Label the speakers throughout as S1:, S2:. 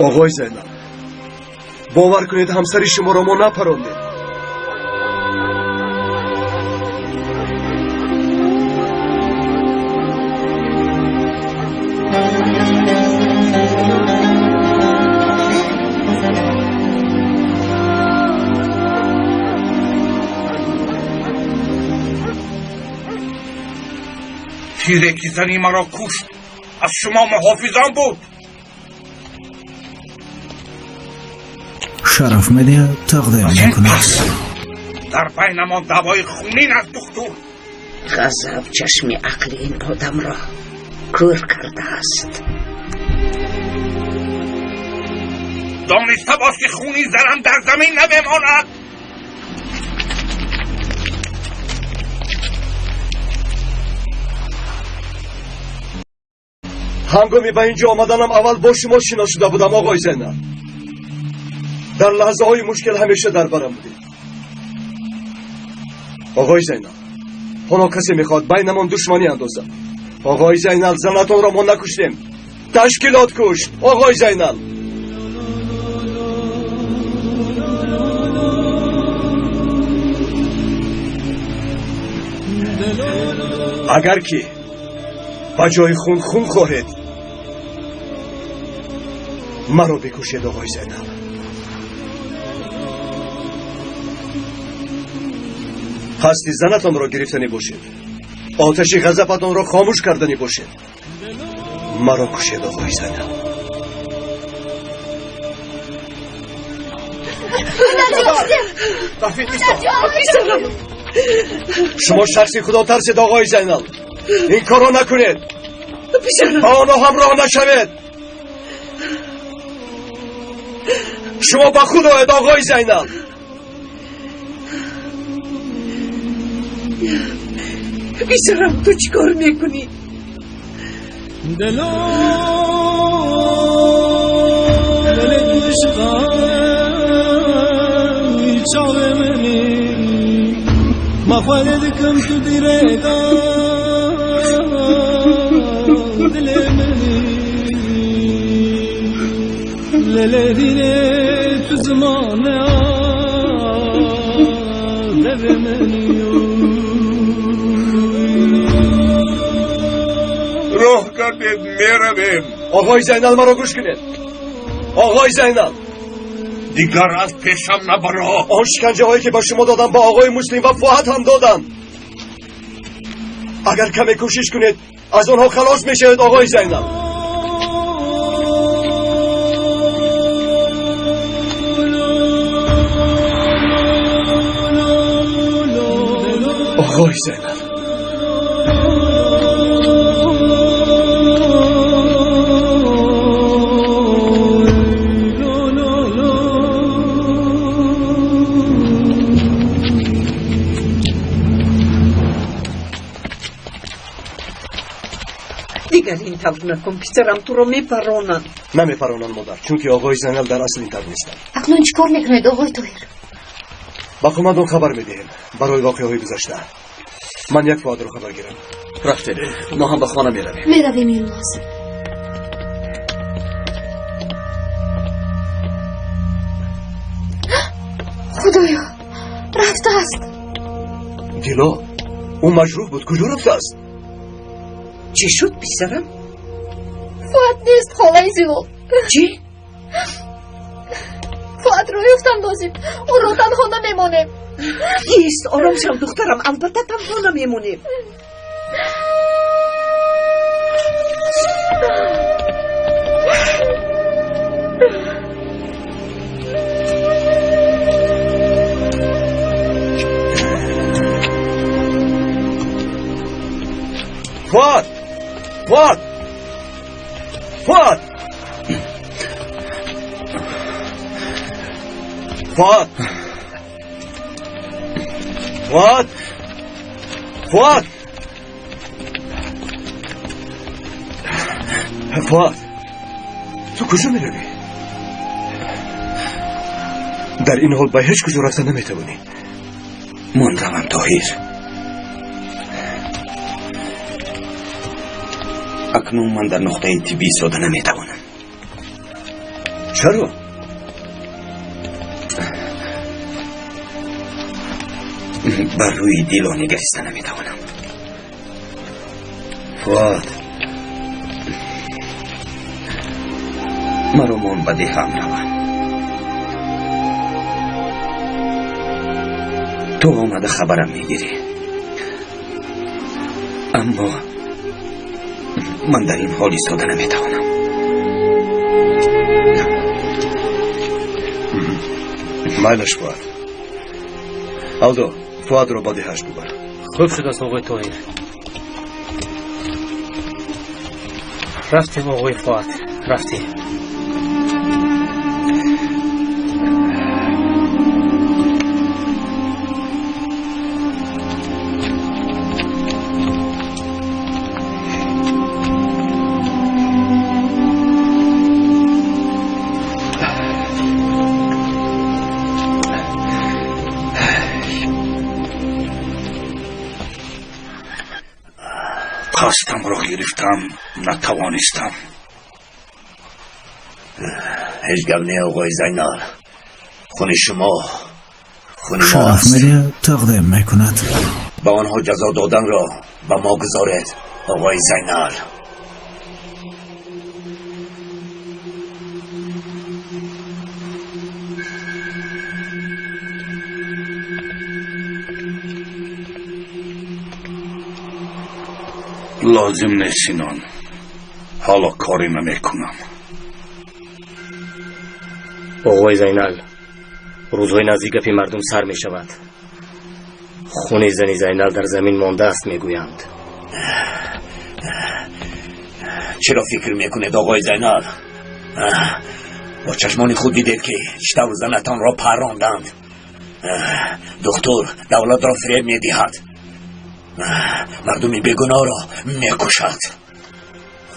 S1: آقای زینب، باور کنید همسر شما را ما نپراندیم.
S2: تیرکی زنی مرا کشت، از شما محافظان بود.
S3: شرف مدیا تقدیم میکنم.
S2: در بینمان دوای خونین از دکتر.
S4: غضب چشم عقل این آدم را کور کرده است.
S2: دانسته باش که خونی زنم در زمین نبماند.
S1: هنگامی به اینجا آمدنم اول با شما شنا شده بودم آقای زینب. در لحظه های مشکل همیشه در برم بودید. آقای زینب، حالا کسی میخواد بینمان دشمنی اندازد. آقای زینب، زنتون را ما نکشتیم، تشکیلات کشت. آقای زینب، اگر که با جای خون خواهید مرا بکشید. آقای زینب، هستی زنتان را گرفتنی باشید، آتش غضبتان را خاموش کردنی باشید. مرا کشید. آقای زینب، شما شخصی خدا ترسید. آقای زینب، این کارو نکنید. با آنها همراه نشوید. شما با خود آید. آقای زینب،
S4: بیچارم تو چی کار میکنی؟
S5: دل عشقای چاوه منی مفالد کم تو دیرگا دل منی لل دینه تو زمانه دل منی
S2: روح کردید میرویم.
S1: آقای زینب، مرا گوش کنید. آقای زینب،
S2: دیگر از پیشم نبرا.
S1: آن شکنجه هایی که با شما دادم با آقای مسلم و فؤاد هم دادم. اگر کمی کوشش کنید از آنها خلاص میشید. آقای زینب، آقای زینب،
S4: دیگر این طور نکن پسرم، تو رو میپرونن.
S1: نمیپرونن مادر، چون که آقای زینب در اصل این طور نیستن.
S6: اکنون چی کار میکنید آقای طاهر؟
S1: با کماندون خبر میدهیم برای واقعه های گذشته. من یک فؤاد رو خبر گیرم. رفتید، ما هم به خانه میرویم.
S6: میرویم یلماز. خدایا، رفته است.
S1: دیلا، اون مجروح بود، کجا رفته است؟
S4: چی شد پسرم؟
S6: فؤاد نیست خاله زیبا.
S4: چی؟
S6: فؤاد رو یفتم دازیم، اون رو تنها نمیمانیم.
S4: ایست، آرام شو دخترم، البته تنها نمیمونیم.
S1: فؤاد، فؤاد، فؤاد، فؤاد، فؤاد، فؤاد، فؤاد، تو کجا میروی؟ در این حال به هیچ کجا رفتن نمیتوانی.
S2: من روم طاهر. اکنون من در نقطه طبی ایستاده نمیتوانم.
S1: چرا؟
S2: بر روی دیلا نگریسته نمیتوانم.
S1: فؤاد،
S2: مرا منبده هم روان. تو آمده خبرم میگیری، اما من در این حال ایستاده نمیتوانم.
S1: مایلش فؤاد. آلدو، فؤاد رو با دهش ببر.
S5: خوب شد است آقای طاهر. رفتیم آقای فؤاد، رفتیم.
S2: خواستم را گرفتم، نتوانستم.
S7: هجگونه آقای زینال، خون شما، خون
S3: شرف
S7: ماست.
S3: مدیا تقدیم میکند.
S7: با آنها جزا دادن را به ما گذارید آقای زینال.
S2: لازم نیست سینان، حالا کاری نمیکنم.
S5: آقای زینال، روزهای نزدیک پی مردم سر می شود. خون زنی زینال در زمین مانده است میگویند.
S7: چرا فکر میکنید آقای زینال؟ با چشمان خود دیدید که شتر زنتان را پراندند. دکتر دولت را فریب میدهد، مردم بیگناه را میکشد.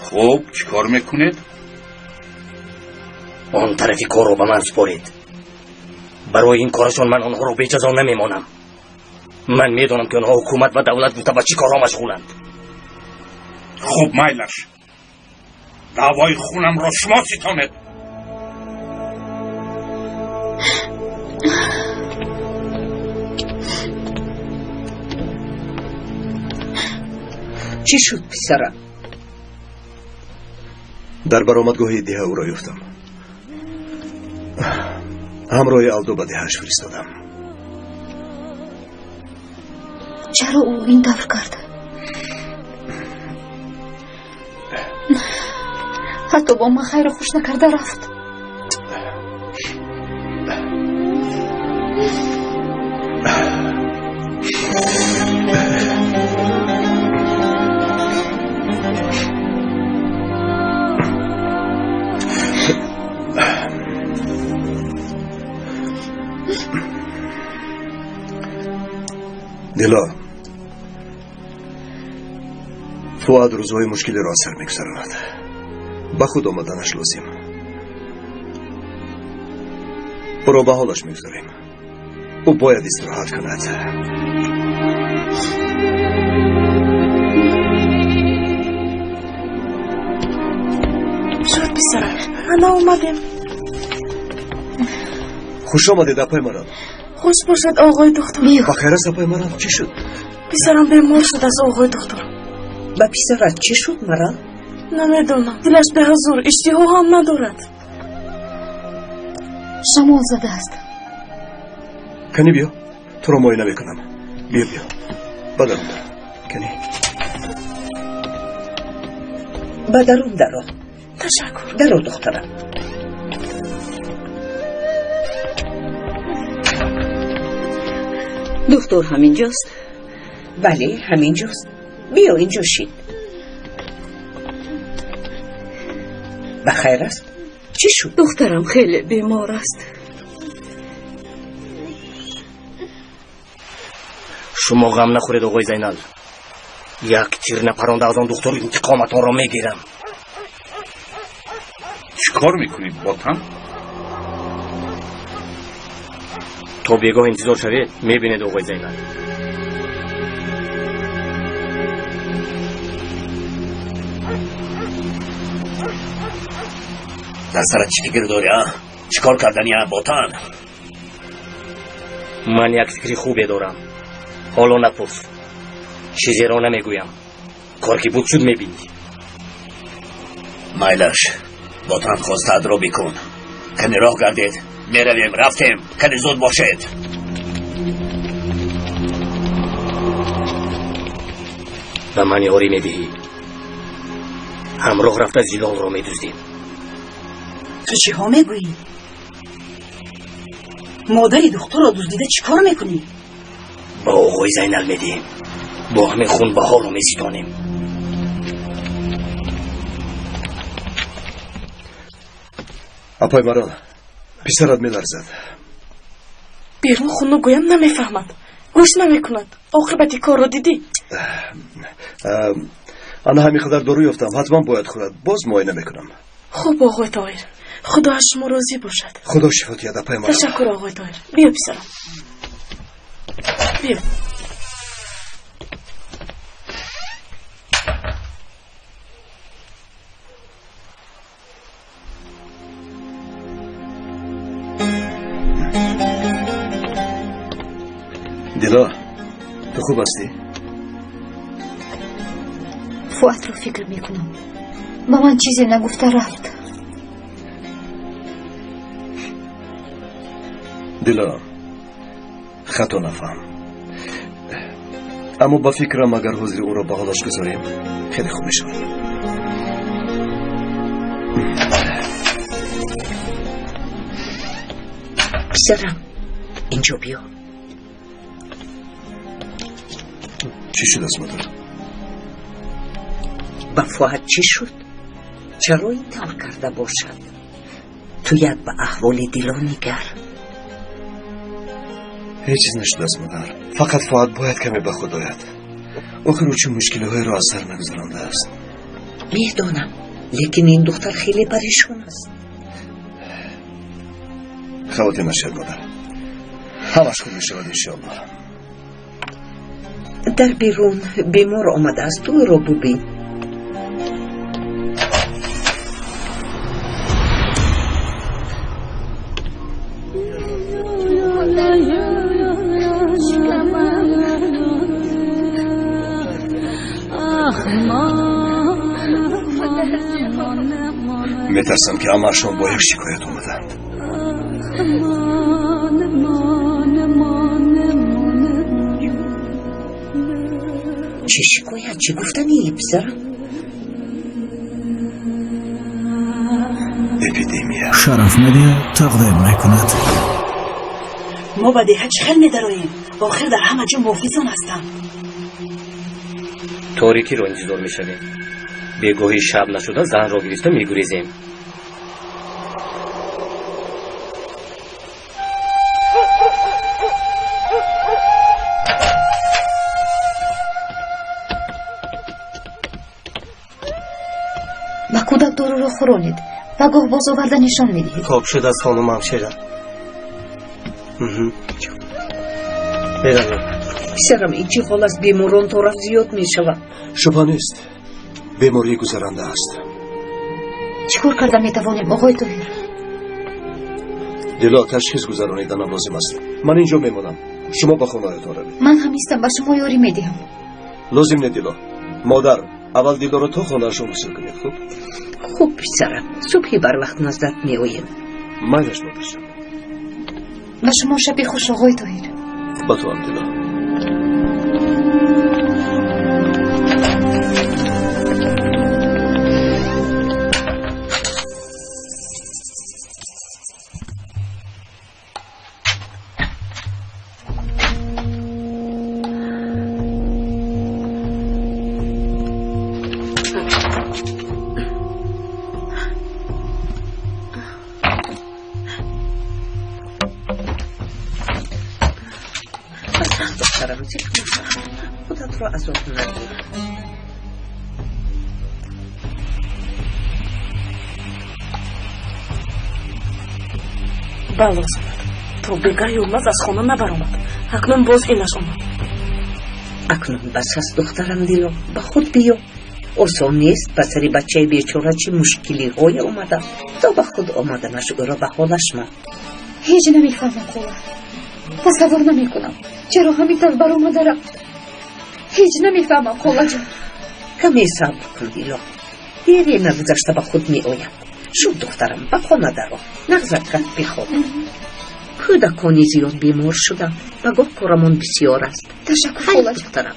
S2: خب چیکار میکنید؟
S5: آن طرفی کار رو به من سپارید. برای این کارشان من آنها رو به جزا نمیمانم. من میدونم که آنها حکومت و دولت بوده با چی کارها مشغولند.
S2: خب مایلش، دعوای خونم را شما ستانید.
S4: چی شد پسرم؟
S1: در برآمدگاه ده او را یافتم. همراه آلدو به دهش فرستادم.
S6: چرا او این طور کرده؟ حتی با من خیر خوش نکرده رفت.
S1: دلا، فؤاد روزهای مشکلی را سر میگذراند. به خود آمدنش لازم. او را به حالش میگذاریم. او باید استراحت کند.
S8: شد پسرم، من آمدیم.
S1: خوش آمدید اپای مرم.
S8: خوش باشد آقای دکتر.
S1: بخیر است اپای مرم. چی شد؟
S8: پسرم بیمار شد از آقای دکتر.
S4: با پسرت چی شد مرا؟
S8: نمیدونم، دلش به حضور اشتها هم ندارد.
S6: شمال زده است.
S1: کنی بیا، تو را معاینه میکنم. بیا بدرون در. کنی
S4: بدرون درو.
S8: تشکر.
S4: درو دخترم. دکتر همینجاست؟ بله همینجاست. بیا اینجا شید. بخیر است؟ چی شد؟
S8: دخترم خیلی بیمار است.
S5: شما غم نخورید آقای زینال. یک تیر نپرانده از آن دکتر انتقامتان را میگیرم.
S2: چیکار میکنید باتن؟
S5: تا بیگاه انتظار شوید میبینید آقای زینال.
S7: در سرت چی فکر داری ها؟ چیکار کردنی ها بوتان؟
S5: من یک فکری خوبی دارم. حالا نپرس. چیزی را نمیگویم. کار که بود شد میبینی.
S7: مایلش بوتان خواستد رو بکن. کنی راه گردید. میرویم رفتیم. کنی زود باشید.
S5: و من یاری میدهی. همراه رفته زیلال را میدوزدیم.
S9: تو چی ها میگویی؟ مادری دختر را دزدیده چی کار میکنی؟
S5: با آقای زینال میدهیم. با همه خون بها را میستانیم.
S1: اپای مرال پسرت میلرزد.
S8: بیرون خونو گویم نمیفهمد. گوش نمیکند. عاقبت کار را دیدی؟
S1: آن همین قدر دارو یافتم. حتما باید خورد. باز معاینه میکنم.
S8: خوب آقای طاهر. خدا شما راضی باشد.
S1: خدا شفات یاد اپای مرال.
S8: تشکر آقای طاهر. بیا پسرم. بیا.
S1: دیلا تو خوب هستی؟
S6: فؤاد رو فکر میکنم. با من چیزی نگفته رفت.
S1: دیلا خطا نفهم. اما با فکرم اگر حضور او را به حالش گذاریم خیلی خوب میشه.
S4: پسرم اینجا بیا.
S1: چی شد از مادر؟
S4: با فؤاد چی شد؟ چرا این طور کرده باشد؟ تو ید به احوال دیلا نگر.
S1: هیچ چیز نشد از مادر. فقط فؤاد باید کمی به خود آید. آخر او چون مشکل‌های را از سر نگذرانده است.
S4: میدانم لیکن این دختر خیلی پریشان است.
S1: خواهد نشد مادر. همش خوب میشود انشاءالله.
S4: در بیرون بیمار آمده است. تو رو ببین.
S1: میترسم که همه‌شان با یک شکایت اومدند.
S4: چه شکایت؟ چه گفتنی پسرم؟
S1: اپیدمیا.
S3: شرف مدیا تقدیم میکند.
S9: ما به دهه چخل میدرویم. آخر در همه جا محافظان هستن.
S5: تاریکی رو انتظار میشویم. بگاهی شب نشده زن را گرفته میگریزیم.
S6: و کودک دارو رو خورانید و گاه باز آورده نشان میدهید.
S5: خواب شد از خانم همشیره. برویم.
S4: پسرم این چی حال از بیماران طرف زیاد میشود.
S1: شبه نیست. بیماری گذرنده است.
S6: چیکار کرده میتوانیم آقای طاهر؟
S1: دیلا تشخیص گذرانیدنم لازم است. من اینجا میمونم. شما به خانه‌تان روید.
S6: من هم نیستم به شما یاری میدهم.
S1: لازم نه دیلا. مادر اول دیلا رو تو خانه‌شون وصل کنید. خوب؟
S4: خوب پسرم. صبحی بر وقت نزدت میآییم.
S1: مایلش مادرشم.
S6: به شما شب خوش آقای طاهر.
S1: با تو هم دیلا.
S4: خودت را عذاب نگیر.
S8: بله تو بگه یولمز از خانه نبرامد. اکنون باز اینش آمد.
S4: اکنون بس است دخترم دیلا. به خود بیا. آسان نیست پسری بچه بیچاره چی مشکلی های اومده تا به خود آمدنش او را به حالش من.
S6: هیچ نمیفهمم خواه. تصور نمیکنم چرا همینطور بر اومده رفت. هیچ نمیفهمم خواه جان.
S4: کمی صبر کن دیلا. دیری نگذشته به خود می آیم. شد دخترم به خانه درو. نغزت کن بخواب. کودکانی زیاد بیمار شده. بگاه کارمان بسیار است.
S6: تشکر
S4: خیلی
S6: خواه جان.
S4: دخترم.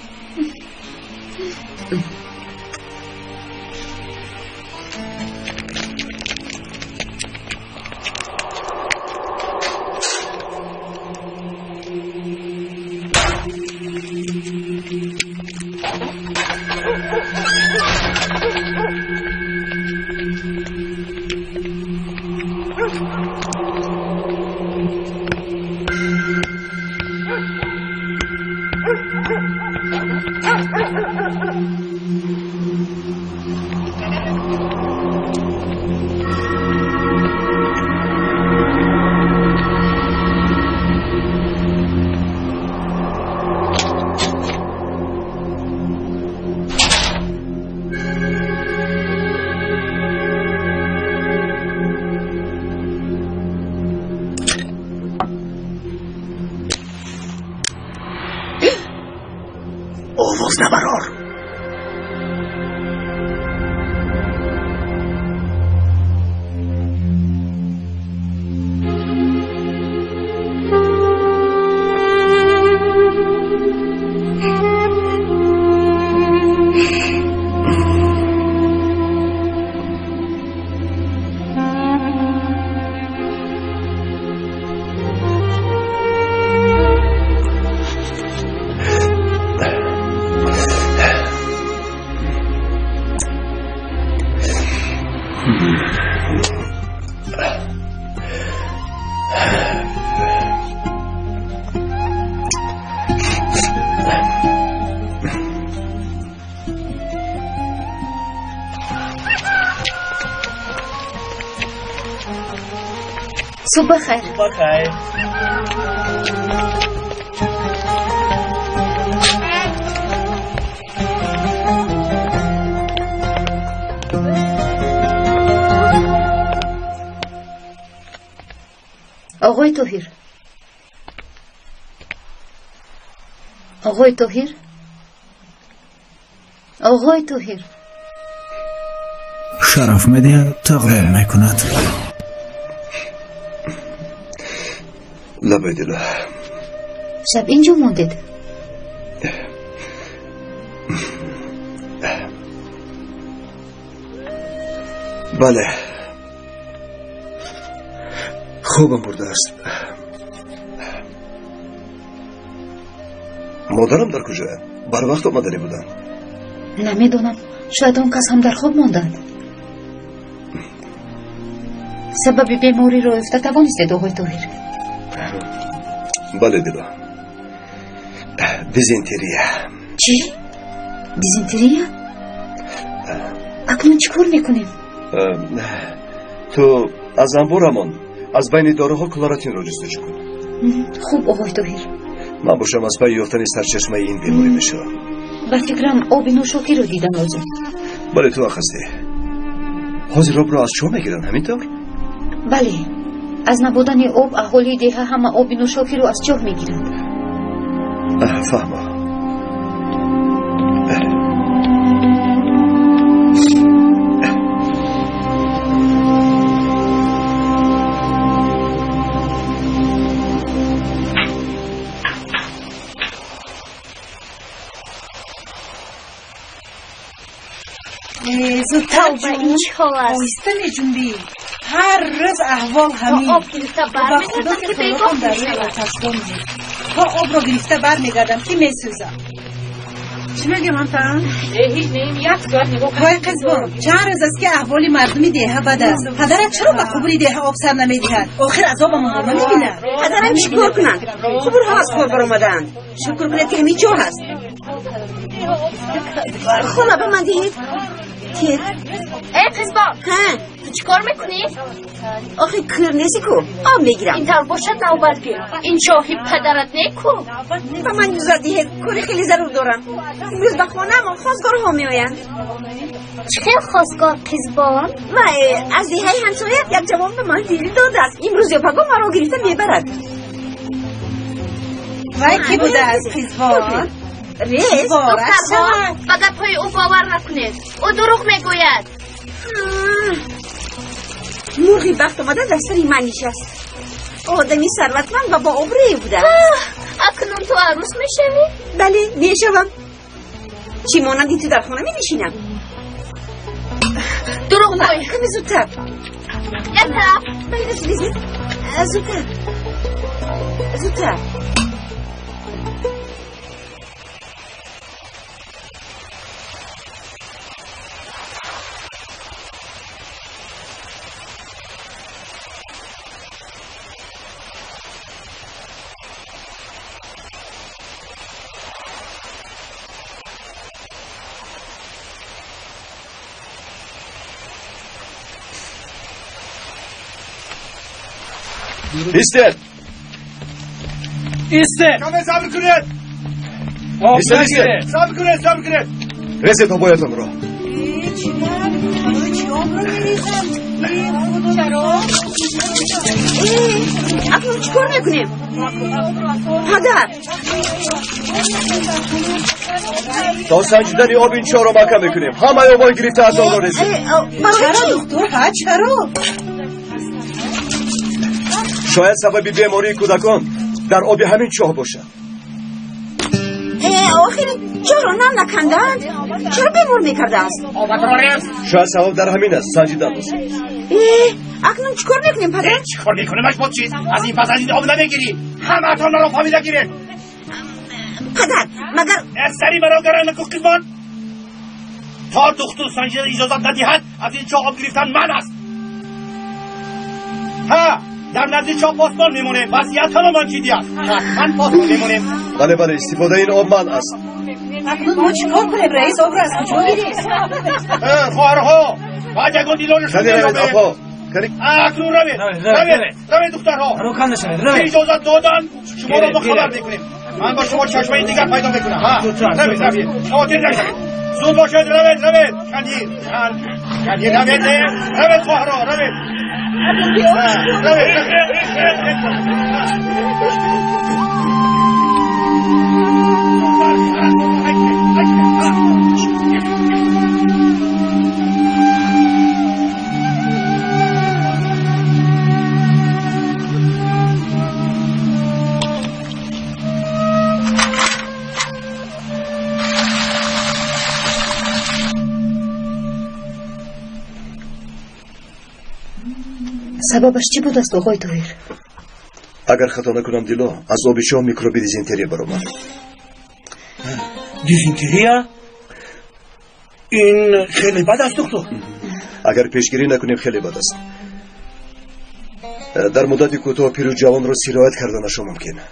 S5: آواز نبرار.
S6: صبح خیر.
S5: صبح خیر.
S6: آقای طاهر. آقای طاهر. آقای طاهر.
S3: شرف مدیا تقدیم میکند.
S1: لبه دلا.
S6: شب اینجا موندید؟
S1: بله. خوبم برده است. مادرم در کجا؟ بر وقت آمدنی بودن.
S6: نمیدونم. شاید اون کس هم در خواب ماندند. سبب بیماری رو افته توانستید آقای طاهر؟
S1: بله دلا. دیزنتریه.
S6: چی؟ دیزنتریه؟ اکنون چی کار میکنیم؟
S1: تو از انبارمان از بین داروها کلاراتین را جستجو کن.
S6: خوب آقای طاهر.
S1: من باشم از پای یافتن سرچشمه این بیماری میشم.
S6: به فکرم آب نوشاکی رو دیدم لازم.
S1: بله تو اخسته. حاضر آب را از چه میگیرن همینطور؟
S6: بله. از نبودن آب اهالی دیها همه آب نوشاکی رو از چاه میگیرند.
S1: فهمم.
S9: زودتر جون آیستن جنبی هر روز احوال همین با خدا که خلاقم در روی آتشگاه میگه تا آب رو گرفته برمیگردم که میسوزم. چی میگم انتان؟
S8: هیچ نیم یک ساعت نگاه
S9: وای قزبان چند روز است که احوال مردمی دیها بد است. پدرت چرا به قبولی دیها آب سر نمیدهد؟ آخر عذابمون رو نمیبینه.
S4: پدرم چیکار کنند؟ قبورها از کار برآمدند. شکر کنید که همین جا هست. خونه به من دهید.
S10: تیر
S6: ای قزبان
S10: ها
S6: تو چیکار میکنی؟
S10: آخه کر نیستی کو آب میگیرم
S6: اینطور باشد نوبت گیر این شاهی پدرت نیکو
S10: و من جزادی کاری خیلی ضرور دارم امروز به خانم خواستگار ها میآیند
S6: چه خیلی خواستگار قزبان؟
S10: و از دیهای همسایه یک جوان به من دیری داده است امروز یا پگاه مرا گرفته میبرد
S9: و کی بوده از قزبان؟
S10: ریز
S6: دخترها فقط پای او باور نکنید او دروغ میگوید
S10: مرغی بخت آمده در سری من نشست آدمی ثروتمند و با ابرویی بوده
S6: اکنون تو عروس میشوی؟
S10: بله میشوم چی مانندی تو در خانه میشینم
S6: دروغ گوی
S10: کمی زودتر
S6: یک طرف
S10: بله زودتر
S1: ایستد
S2: ایسته
S1: کامل صبر کنید
S2: ایسته
S1: صبر کنید رسید هبایتان را
S10: اکنون چیکار میکنیم؟ پدر
S1: تا سنجیدن آب این چهار را محکم میکنیم همه آبای گرفته از آن را رسید
S9: چرا دکتر چرا؟
S1: شاید سبب بیماری کودکان در آب همین چاه باشد
S10: آخر چرا را نم نکندند؟ چرا بیمار میکرده است؟
S1: شاید سبب در همین است سنجیدن باشد
S10: اکنون چیکار میکنیم پدر؟
S2: چیکار میکنه مشبوط چیز از این پس از این آب نمیگیری همه اتان را فامیده گیره
S10: پدر مگر
S2: سری مرا گرانه که قزبان تا دختر سنجیدن اجازت ندهد از این چاه آب گرفتن من است ها در نزدیک چاه پاسبان میمونه وضعیت همه من چیدی است من پاسبان میمونیم
S1: بله استفاده این آب من است
S9: اکنون ما چیکار کنیم رئیس آب را از کجا گیریم؟
S2: خواهرها باید یکان دیلانشون
S1: کلی روید آبها
S2: اکنون روید دخترها اجازت دادن شما را ما خبر میکنیم من با شما چشمه دیگر پیدا میکنم روید خاطر نشید زود باشد روید کندیر روید خواهرها روید
S6: سببش چی بود است آقای طاهر؟
S1: اگر خطا نکنم دیلو از آب چاه میکروبی دیزنتری برآمد
S7: دیزنتریا؟ این خیلی بد است دکتر
S1: اگر پیشگیری نکنیم خیلی بد است در مدت کوتاه پیرو جوان را سیرایت کردنش ممکنه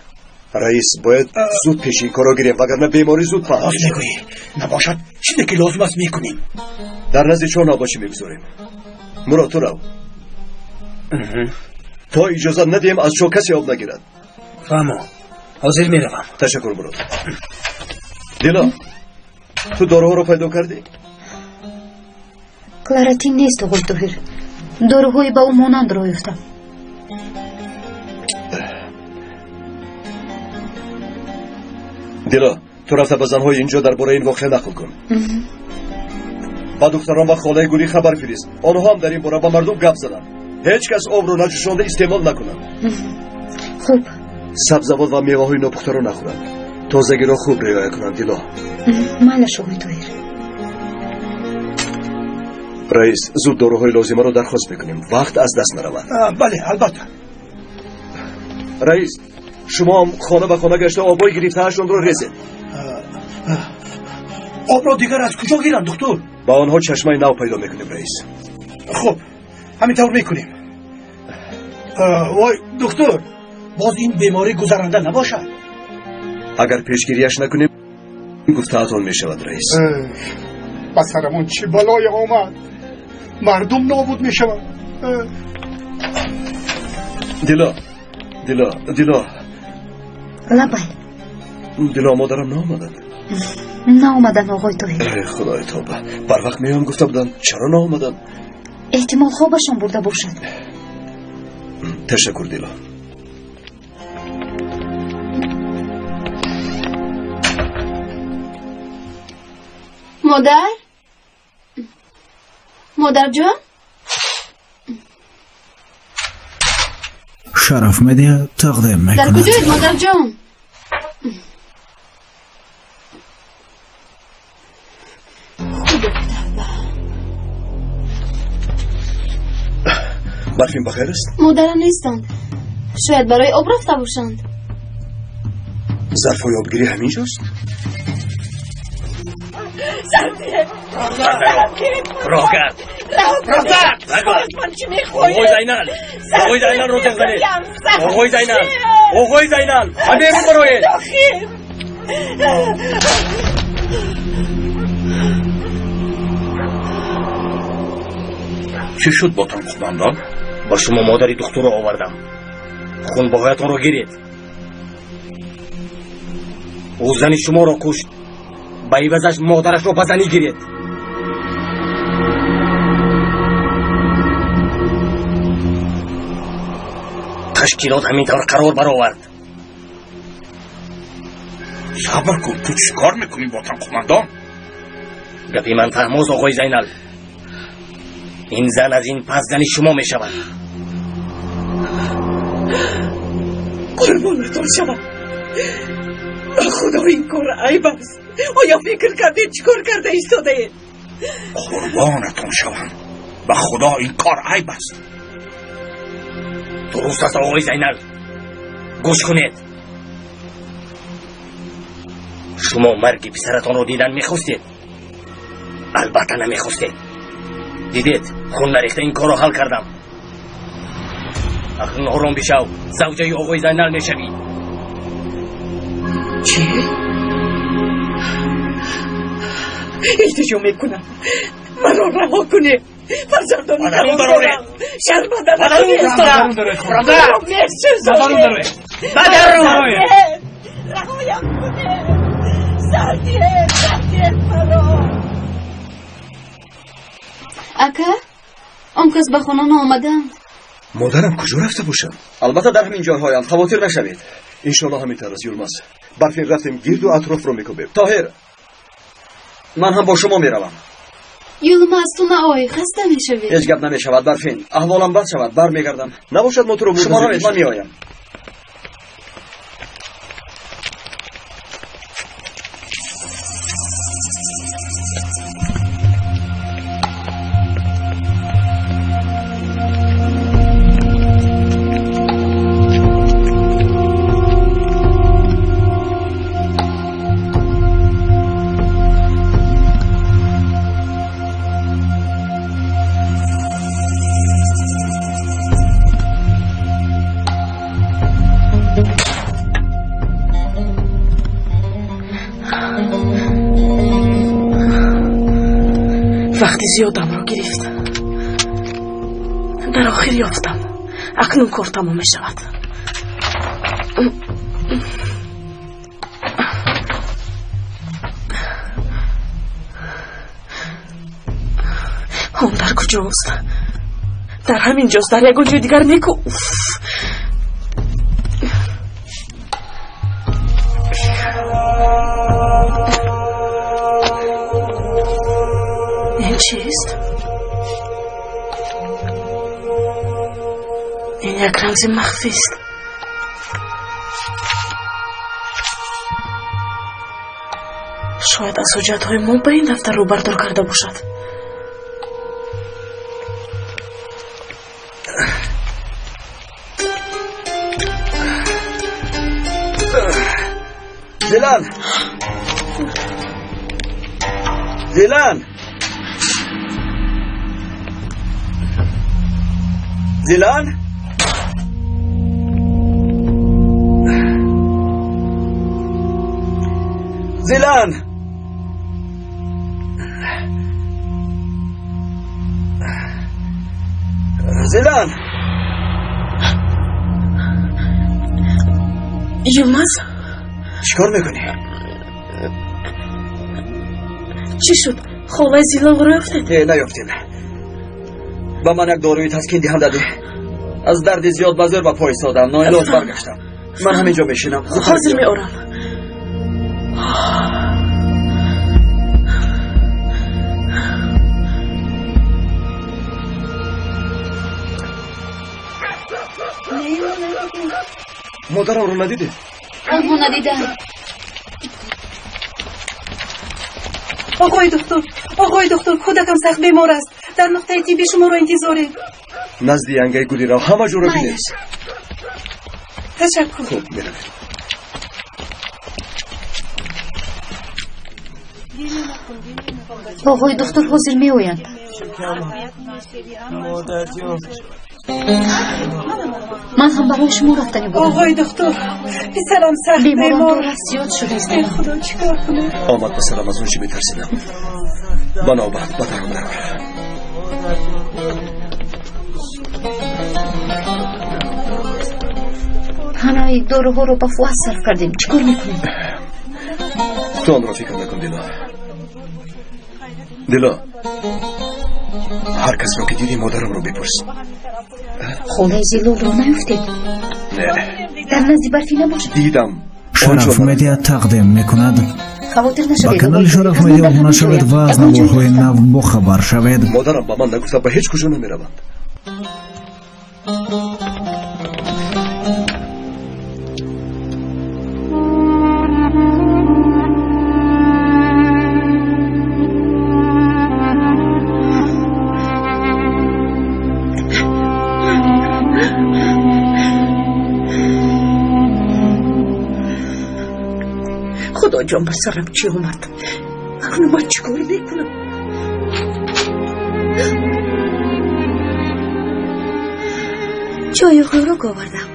S1: رئیس باید زود پیش این کارا گیریم وگرنه بیماری زود پخش میشه
S7: نباشد چیزی که لازم است میکنیم
S1: در نزد چاه نباشی میگذاریم مراد تو رو تا اجازه ندیم از چاه کسی آب نگیرد
S7: فهمو حاضر میروم
S1: تشکر مراد دیلا تو داروها رو پیدا کردی؟
S6: کلاراتین نیست آقای طاهر داروهای با او مانند را یافتم
S1: دیلا تو رفته به زنهای اینجا درباره این واقعه نقل کن با دختران و خاله گلی خبر فرست آنها هم در این باره با مردم گپ زدن هیچ کس آب رو نجوشانده استعمال نکنن
S6: خوب
S1: سبزوات و میوه های نپخته رو نخورن تازگی را خوب رعایت کنن دیلا
S6: مالش آقای طاهر
S1: رئیس زود داروهای لازمه رو درخواست بکنیم وقت از دست نرود
S7: بله البته
S1: رئیس شما هم خانه به خانه گشته آبای گرفته هاشون رو رسید
S7: آب را دیگر از کجا گیرن دکتر؟
S1: با آنها چشمه نو پیدا میکنیم رئیس
S7: خب همینطور میکنیم وای دکتر باز این بیماری گذرنده نباشد
S1: اگر پیشگیریش نکنیم گفتهاتون میشود رئیس
S2: با سرمون چه بلای آمد. مردم نابود می شود.
S1: دیلا
S6: لبای
S1: دیلا مادرم نامدن.
S6: نامدن آقای طاهر.
S1: ای خدای توبه، بر وقت میام گفته بودن چرا نامدن؟
S6: احتمال خوابشان برده باشد.
S1: تشکر دیلا.
S8: مادر جان
S3: شرف میدی تقدیم
S8: در
S3: میکند.
S8: کجایید مادر جان؟
S1: برفین بخیر است؟
S8: مادرم نیستند، شاید برای آب رفته باشند.
S1: ظرف و یابگیری همینجاست؟
S5: راه کرد آقای زینال رو زنید. آقای زینال بیرون بروید.
S7: چی شد با تن قماندان؟
S5: با شما مادری دکتر رو آوردم، خون باهایتون رو گیرید. او زن شما رو کشت، با عوضش مادرش رو بزنی گیرید. تشکیلات همینطور قرار برآورد.
S7: صبر کن، تو چی کار میکنی با تن قماندان؟
S5: گپی من فهموز آقای زینال. این زن از این پس زنی شما می شود.
S4: قربونتون شدم. خدا این کار عیب است. آیا فکر کردید چی کار کرده ایستاده؟
S7: قربانتون شوم، به خدا این کار عیب است.
S5: درست است آقای زینال، گوش کنید. شما مرگ پسرتان رو دیدن میخواستید؟ البته نمیخواستید. دیدید خون نریخته این کار رو حل کردم. اکنون آرام بشو، زوجه آقای زینال میشوی.
S4: چی؟ التجا میکنم من را رها کنه. فرزندان
S5: درون داره.
S4: شرمنده
S5: درون داره.
S4: رهایم کنه. سردیه مرا.
S8: اکا آن کس به خانه آمدند.
S1: مادرم کجا رفته باشم؟
S11: البته در همین جاهایم، خواطر نشوید.
S1: انشالله همینطور از یلمز. برفین رفتیم گرد و اطراف رو میکوبیم.
S11: طاهر، من هم با شما میروم.
S8: یلما از تو نآی، خسته میشوی.
S11: هیچ گپ نمیشود برفین. احوالم بد شود، برمیگردم.
S1: نباشد موتور رو
S11: شما روید، من میآیم.
S8: وقتی زیادم را گرفت، در آخر یافتم. اکنون کار تمام می شود. آن در کجاست؟ در همین جاست، در یک جای دیگر نیکو. این چیست؟ این یک رمز مخفی است. شاید از حجت‌های ما به این دفتر رو بردار کرده باشد.
S11: زیلان، زیلان، زیلان، زیلان، زیلان
S8: یلماز
S11: چیکار میکنی؟
S8: چی شد؟ خالای زیلان رو افتاد؟
S11: نیفتیم با من یک داروی تسکین دهم دادی از درد زیاد بزر با پای سادم ناعلاج برگشتم من همینجا میشینم
S8: حاضر میارم
S1: مادرم رو ندیده؟
S6: آنها ندیدن.
S9: آقای دکتر کودکم سخت بیمار است در نقطه طبی شما رو انتظاره
S1: نزد ینگه گلی را همه جور رو بینید
S9: تشکر
S1: خوب میروید
S6: آقای دکتر حاضر می آیند. من هم برای شما رفتنی بودم.
S9: آقای دکتر پسرم سخت
S6: بیماران دارد زیاد شده است.
S9: خدا چیکار کنم
S1: آمد پسرم از اون چی میترسیدم بنابراین بدنم برم
S6: همه داروها رو با فوت صرف کردیم چیکار میکنیم؟
S1: تو آن را فکر نکن دیلا هر کس را که دیدی مادرم رو بپرس
S6: خاله زیلال رو نیفتید
S1: نه
S6: در نزدی برفی نباشد
S1: دیدم
S3: شرف مدیا تقدیم میکند
S6: خاطر
S3: با
S6: نشوید
S3: کانال شرف مدیا آموزش شوید و از نوارهای نو با خبر شوید
S1: مادرم با من نگفته به هیچ کجا نمیروند
S4: خدا جان به سرم چی اومد اکنون من چیکار میکنم
S6: چای خوراک آوردم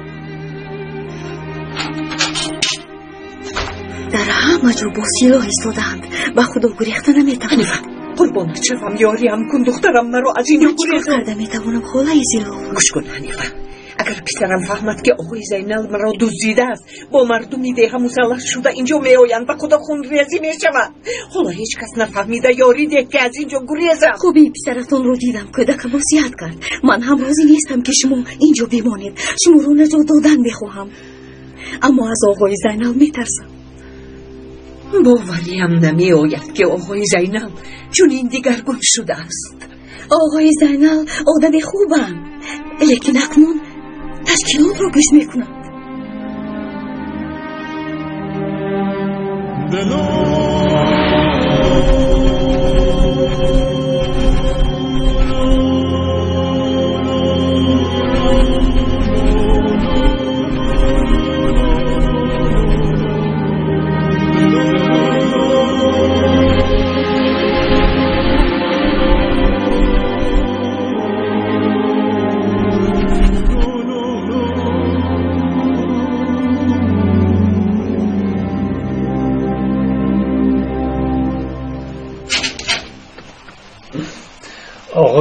S6: در همه جو با سلاح ایستادند به خدا گریخته نمیتوانم
S4: قربانت شوم یاریم کن دخترم مرا از اینجا
S6: چیکار کرده میتوانم خاله زیلال
S4: گوش کن حنیفه اگر پسرم فهمد که آقای زینال مرا دزدیده است با مردمی دیگه مسلح شده اینجا میآیند و خدا خون ریزی میشود حالا هیچ کس نفهمیده یاری ده که از اینجا گریزم
S6: خوبی پسرتون رو دیدم کودکم وصیت کرد من هم راضی نیستم که شما اینجا بمانید شما رو نجات دادن میخواهم اما از آقای زینال میترسم
S4: باوریم نمی آید که آقای زینال چون این دیگرگون شده است
S6: آقای زینال آدم خوبم لیکن اکنون تشکیلات رو پیش میکنند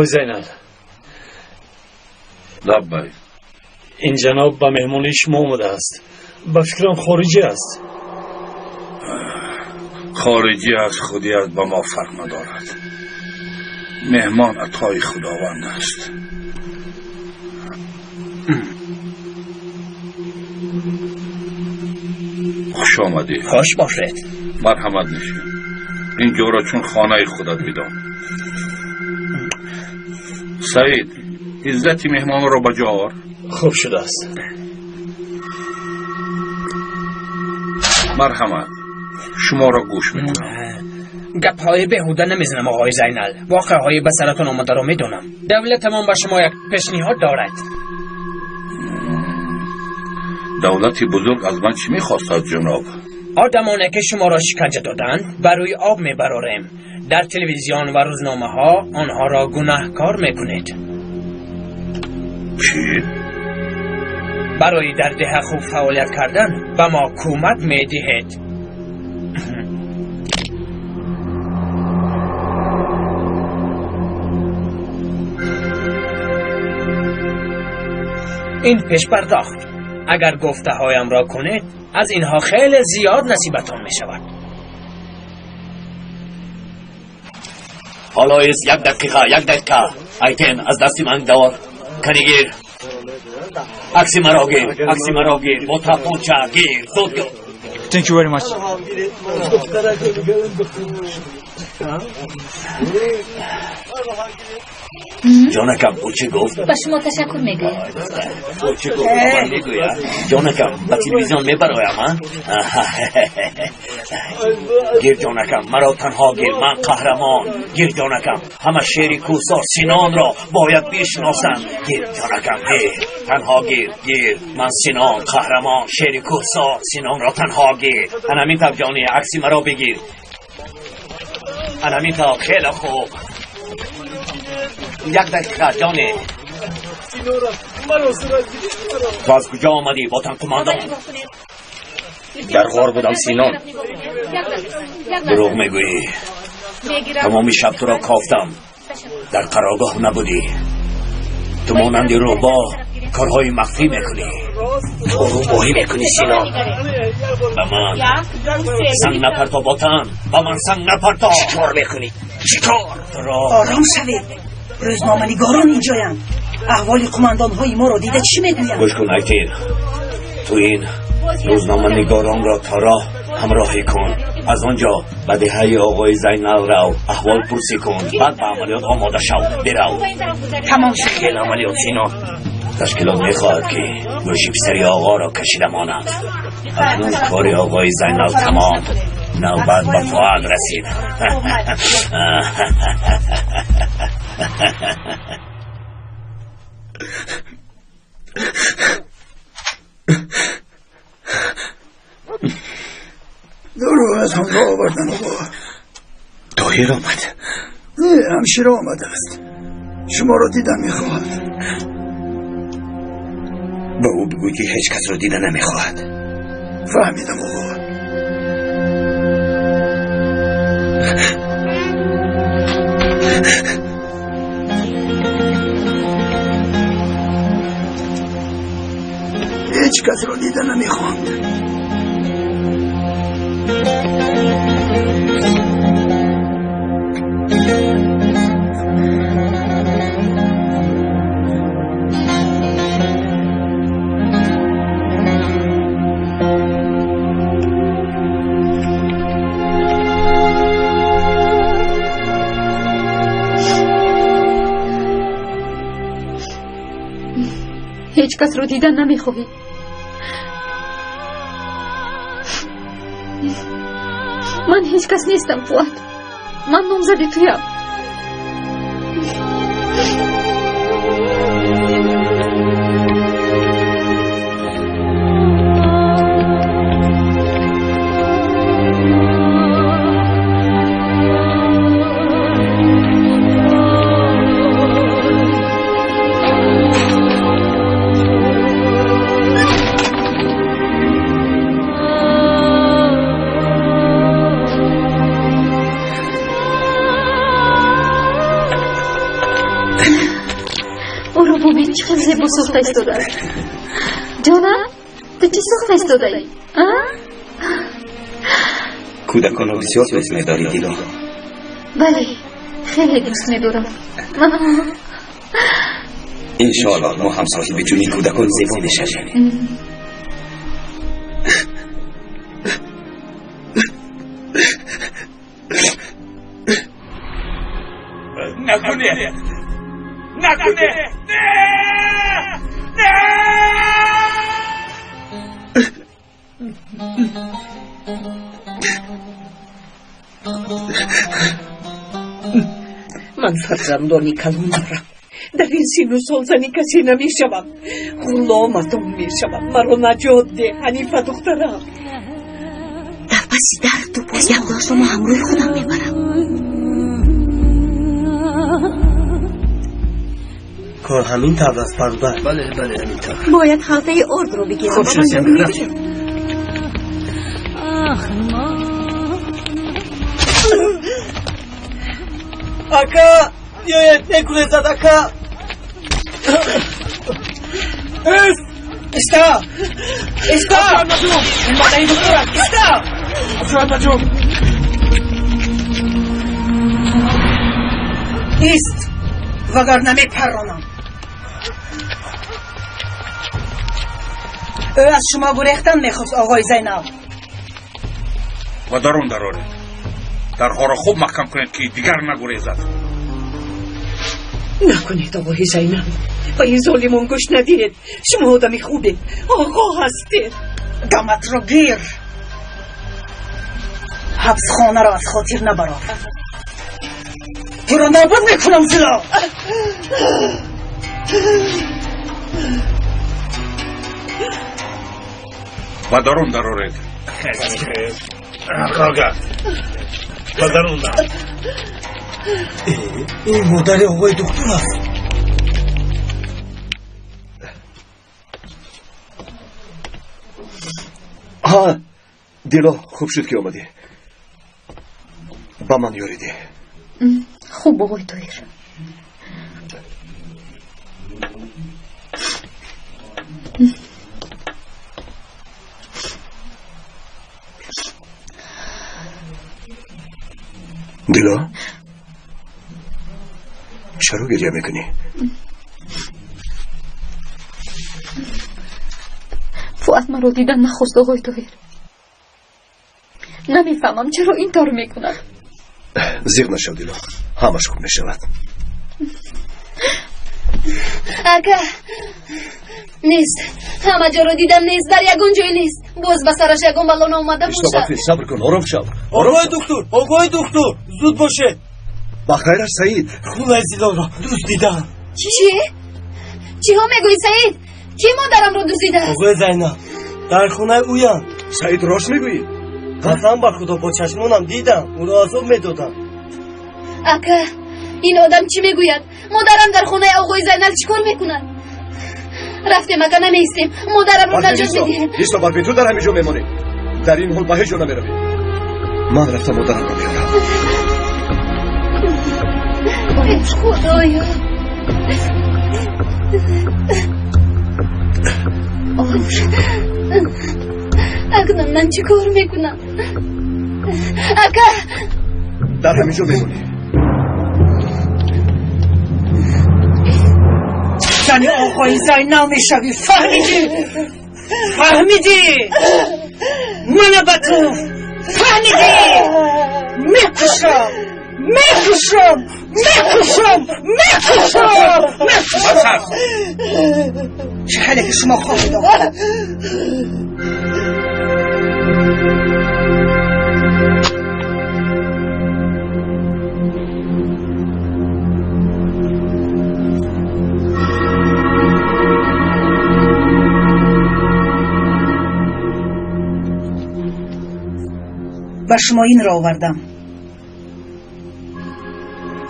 S12: آقای زینال
S7: لبای
S12: این جناب به مهمانی شما اومده است به فکرم خارجی است
S7: خارجی از خودی از با ما فرق ندارد مهمان عطای خداوند است خوش آمدی
S5: خوش باشید
S7: مرحمت نشین اینجا را چون خانه خودت بدان سعید عزتی مهمان را بجار
S12: خوب شده است
S7: مرحمت شما را گوش میکنم
S5: گپ های بهوده نمیزنم آقای زینال واقع های به سرتون آمده را میدونم دولتمان به شما یک پیشنهاد دارد
S7: دولتی بزرگ از من چی میخواستد جناب
S5: آدمانه که شما را شکنجه دادند بروی آب میبراریم در تلویزیون و روزنامه ها آنها را گناهکار میکنید
S7: چی؟
S5: برای در ده خوب فعالیت کردن به ما کمک میدهید
S13: این پیش پرداخت. اگر گفته هایم را کنید از اینها خیلی زیاد نصیبتان می شود.
S7: حالا ایست 1 دقیقه ایتن از دستی من دار کنیگیر عکسی مرا گیر با تپونچه گیر زود گیر.
S14: Thank you very much.
S7: جانکم او چی گفت؟
S15: با شما تشکر میگویم.
S7: او چی گفت؟ من میگویم جانکم با تلویزیون میبرایم ها؟ گیر جانکم مرا تنها گیر من قهرمان. گیر جانکم همه شیر کوسار سینان را باید بشناسند. گیر جانکم گیر تنها گیر من سینان قهرمان شیر کوسار سینان را تنها گیر. انمیتاب جانی عکسی مرا بگیر. انمیتاب خیلی خوب. 1 دقیقه جانی تو از کجا آمدی با تن کماندان؟
S5: در غار بودم سینان.
S7: دروغ میگویی. تمامی شب تو را کافتم. در قرارگاه نبودی. تو مانند روبا کارهای مخفی میکنی.
S5: تو روبایی میکنی سینان.
S7: به من سنگ نپرتا با تن. به من سنگ نپرتا.
S5: چیکار میکنی؟ چیکار؟
S9: آرام شوید. روزنامه‌نگاران اینجایند. احوال قماندان‌های ما را دیده چی میگویند؟
S7: گوش کن ایتین. تو این روزنامه‌نگاران را تارا همراهی کن. از آنجا به دهه آقای زینال رو احوال پرسی کن. بعد به عملیات آماده شو. برو.
S9: تمام شد.
S5: خیلی عملیات سینان.
S7: تشکیلات میخواهد که گوشی پسری آقا را کشیده ماند. اکنون کار آقای زینال تمام. نوبت به فعال رسید.
S16: دارو از همراه آوردن آقا.
S7: طاهر آمد؟
S16: نه همشیره آمده است. شما را دیدن میخواهد.
S7: با او بگوی که هیچ کس را دیدن نمیخواهد.
S16: فهمیدم آقا. هیچ کس را دیدن نمیخواهد.
S15: هیچ کس رو دیدن نمیخواهی. من هیچ کس نیستم فؤاد. من نامزد تویم. چقدر زیبا ساخته ایستاده است. جانم تو چی ساخته ایستاده ای؟
S7: کودکان را بسیار دوست می‌داری دیلا؟
S15: بله خیلی دوست می‌دارم.
S7: انشاءالله ما هم صاحب جونی کودکان زیبا می‌شویم.
S2: نکنه
S4: من فرزندانی کلان دارم. در این سین و سال زنی کسی نمی شوم. غلامتان می شوم. مرا نجات ده حنیفه دخترم.
S6: در پسی در تو باز یک داشتم و همروی خودم میبرم.
S5: کار همین طور است برادر.
S7: بله همینطور.
S6: باید خلطه ارد رو بگیرم.
S5: خوب شد
S11: اکا بیاید نکنه زد اکا.
S9: استا این مادر دکتر استا
S2: افراد مجموع
S9: ایست وگرنه میپرانم. او از شما گریختن میخواست آقای زینب.
S14: و درون دراره درها را خوب محکم کنید که دیگر نگریزد.
S4: نکنید آقای زینب، با این ظالمان گوش ندید. شما آدمی خوبید، آقا هستید.
S9: دمت را گیر، حبس خانه را از خاطر نبرا. تو را نابود میکنم زلا.
S14: و درون درارید. راگرد و درون درار.
S2: این مادر آقای دکتر است.
S1: ها دیلا خوب شد که آمدی. با من یاریدی.
S15: خوب آقای طاهر.
S1: دیلا چرا گریه میکنی؟
S15: فؤاد مرا دیدن نخواست آقای طاهر. نمیفهمم چرا این طور میکنن.
S1: زیغ نشو دیلا، همش خوب میشود.
S17: اگه نیست، همه جا رو دیدم نیست، در یگون جای نیست. باز به سرش یگون بلان آمده باشه.
S1: صبر کن، آرام شو.
S2: آقای دکتر زود باشه.
S1: بخیر است سعید.
S2: خونه زیلا را دزدیدن.
S17: چی ها میگوی سعید؟ کی مادرم رو دزدیده؟
S2: آقای زینب در خونه اویم.
S1: سعید راست میگویی؟
S2: قسم بر خدا با چشمانم دیدم، او را عذاب میدادم.
S17: اکه این آدم چی میگوید؟ مادرم در خونه آقای زینب چیکار میکنند؟ رفتیم اگه نمیستیم مادرم رو نجات میدیم.
S1: ایستا برفی تو در همینجا میمانی. در این حال به هیچ جا نمیروی. من رفتم مادرم رو میارم.
S17: ای خدایا. اکنون من چی کار میکنم؟ اکه
S1: در همینجا میمونی.
S9: زن آقای زینب میشوی. فهمیدی؟ من به تو فهمیدی؟ میکشم چه حاله که شما خواهید آقا؟ به شما این را آوردم.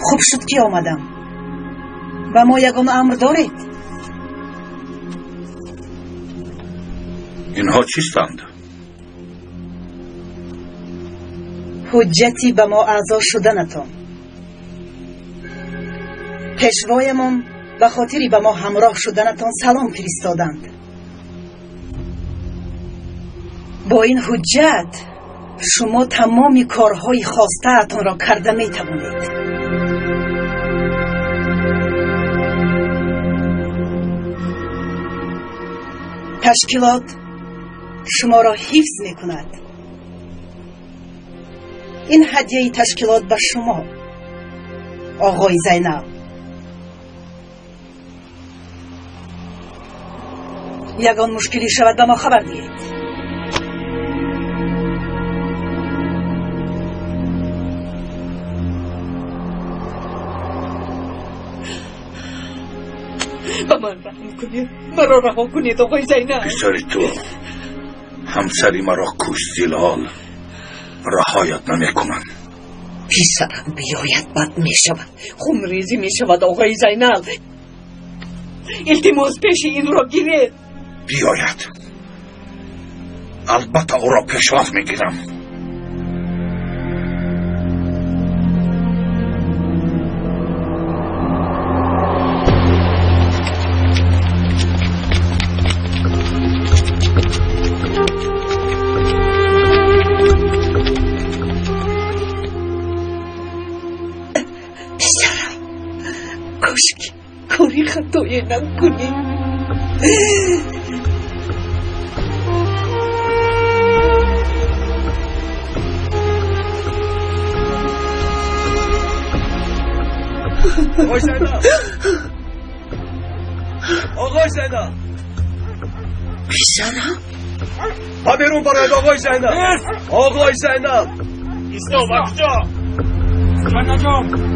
S9: خوب شد که آمدم. و ما یگان امر دارید.
S14: اینها چیستند؟
S9: حجتی به ما اعضا شدنتان. پیشوایمان به خاطری به ما همراه شدنتان سلام فرستادند. با این حجت شما تمام کارهای خواسته اتان را کرده می توانید. تشکیلات شما را حفظ می کند. این هدیه تشکیلات به شما آقای زینب. یگان مشکلی شود به ما خبر دهید.
S4: به من رحم کنید، مرا رها کنید آقای زینب.
S14: پسر تو همسری مرا کشت زلال، رهایت نمیکنم.
S4: پسرم بیاید بد می شود، خونریزی می شود آقای زینب. التماس پیش این را گیرید.
S14: بیاید، البته او را پیشواز میگیرم.
S4: کاشکی کاری خطایی نکنی.
S1: آقای زینب، آقای زینب،
S4: پسرم
S1: ها بیرون برای آقای زینب. آقای زینب
S2: ایستا وقتا من نجام.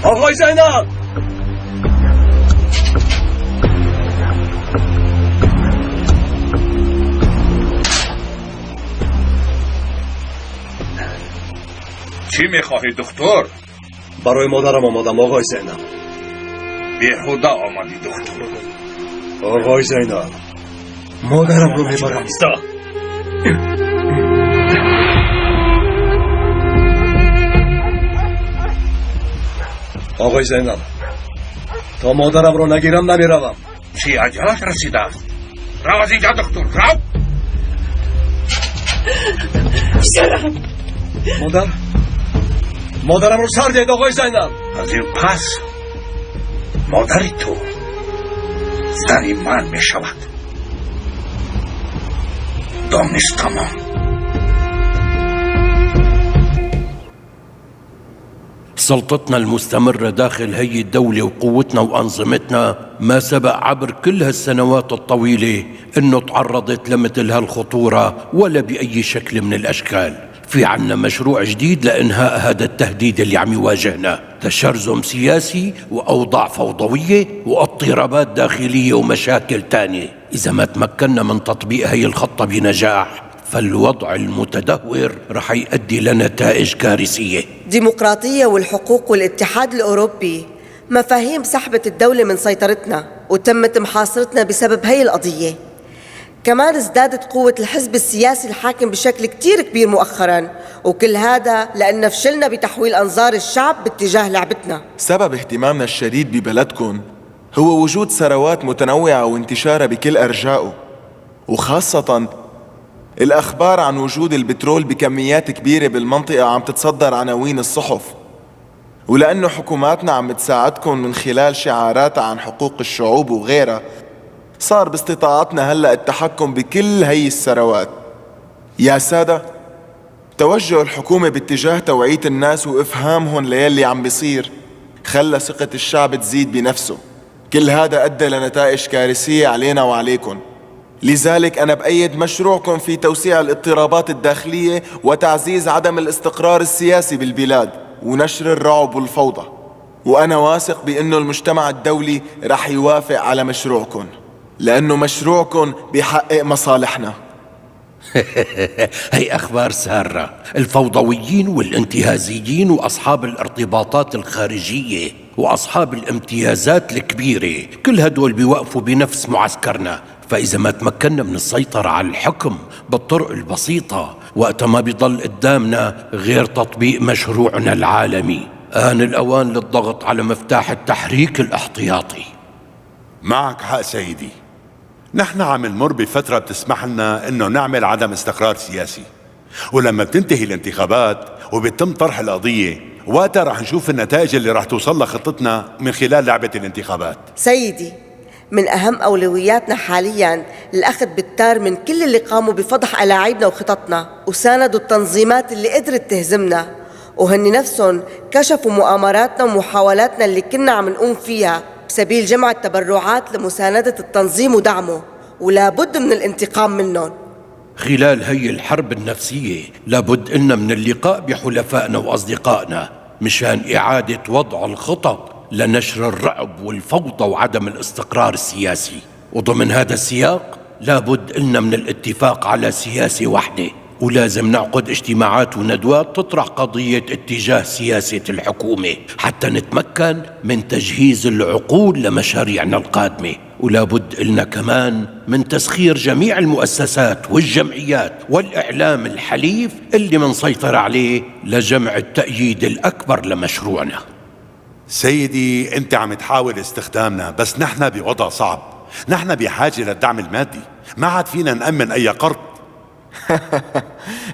S1: آقای زینب،
S14: چی میخواهی دکتر؟
S1: برای مادرم آمدم آقای زینب.
S14: بیهوده آمدی دکتر.
S1: آقای زینب، مادرم رو میبرم. آقای زینب، تا مادرم رو نگیرم نمیروم.
S14: چی عجلت رسیده است؟ رو از اینجا دکتر، رو.
S1: مادرم رو سر دید آقای زینب.
S14: از این پس مادری تو زنی من می شود. دانست تمام.
S18: سلطتنا المستمرة داخل هي الدولة وقوتنا وأنظمتنا ما سبق عبر كل هالسنوات الطويلة إنه تعرضت لمثل هالخطورة ولا بأي شكل من الأشكال. في عنا مشروع جديد لإنهاء هذا التهديد اللي عم يواجهنا، تشرذم سياسي وأوضاع فوضوية واضطرابات داخلية ومشاكل تانية. إذا ما تمكنا من تطبيق هي الخطة بنجاح فالوضع المتدهور رح يؤدي لنتائج كارثية.
S19: ديمقراطية والحقوق والاتحاد الأوروبي مفاهيم سحبت الدولة من سيطرتنا وتمت محاصرتنا بسبب هي القضية. كمان ازدادت قوة الحزب السياسي الحاكم بشكل كتير كبير مؤخراً، وكل هذا لأن فشلنا بتحويل أنظار الشعب باتجاه لعبتنا.
S20: سبب اهتمامنا الشديد ببلدكم هو وجود ثروات متنوعة وانتشارها بكل أرجائه، وخاصة الأخبار عن وجود البترول بكميات كبيرة بالمنطقة عم تتصدر عناوين الصحف، ولأنه حكوماتنا عم تساعدكم من خلال شعاراتها عن حقوق الشعوب وغيرها، صار باستطاعتنا هلأ التحكم بكل هي الثروات. يا سادة، توجه الحكومة باتجاه توعية الناس وإفهامهم ليلي عم بيصير خلى ثقة الشعب تزيد بنفسه. كل هذا أدى لنتائج كارثية علينا وعليكم. لذلك أنا بأيد مشروعكم في توسيع الاضطرابات الداخلية وتعزيز عدم الاستقرار السياسي بالبلاد ونشر الرعب والفوضى، وأنا واثق بأنه المجتمع الدولي رح يوافق على مشروعكم، لأنه مشروعكم بيحقق مصالحنا.
S18: هي أخبار سارة. الفوضويين والانتهازيين وأصحاب الارتباطات الخارجية وأصحاب الامتيازات الكبيرة كل هدول بيوقفوا بنفس معسكرنا. فإذا ما تمكنا من السيطرة على الحكم بالطرق البسيطة وقت ما بيضل قدامنا غير تطبيق مشروعنا العالمي. آن الأوان للضغط على مفتاح التحريك الاحتياطي.
S21: معك حق سيدي، نحن عم نمر بفترة بتسمح لنا انه نعمل عدم استقرار سياسي، ولما بتنتهي الانتخابات وبيتم طرح القضية وقتها رح نشوف النتائج اللي رح توصل لها خطتنا من خلال لعبة الانتخابات.
S19: سيدي، من أهم أولوياتنا حالياً الأخذ بالتار من كل اللي قاموا بفضح ألاعيبنا وخططنا وساندوا التنظيمات اللي قدرت تهزمنا، وهن نفسهم كشفوا مؤامراتنا ومحاولاتنا اللي كنا عم نقوم فيها بسبيل جمع التبرعات لمساندة التنظيم ودعمه، ولا بد من الانتقام منهم.
S18: خلال هي الحرب النفسية لابد إلنا من اللقاء بحلفائنا وأصدقائنا مشان إعادة وضع الخطط لنشر الرعب والفوضى وعدم الاستقرار السياسي. وضمن هذا السياق لابد إلنا من الاتفاق على سياسة واحدة، ولازم نعقد اجتماعات وندوات تطرح قضية اتجاه سياسة الحكومة حتى نتمكن من تجهيز العقول لمشاريعنا القادمة. ولابد إلنا كمان من تسخير جميع المؤسسات والجمعيات والإعلام الحليف اللي منسيطر عليه لجمع التأييد الأكبر لمشروعنا.
S21: سيدي، انت عم تحاول استخدامنا، بس نحن بوضع صعب. نحن بحاجة للدعم المادي، ما عاد فينا نأمن أي قرض.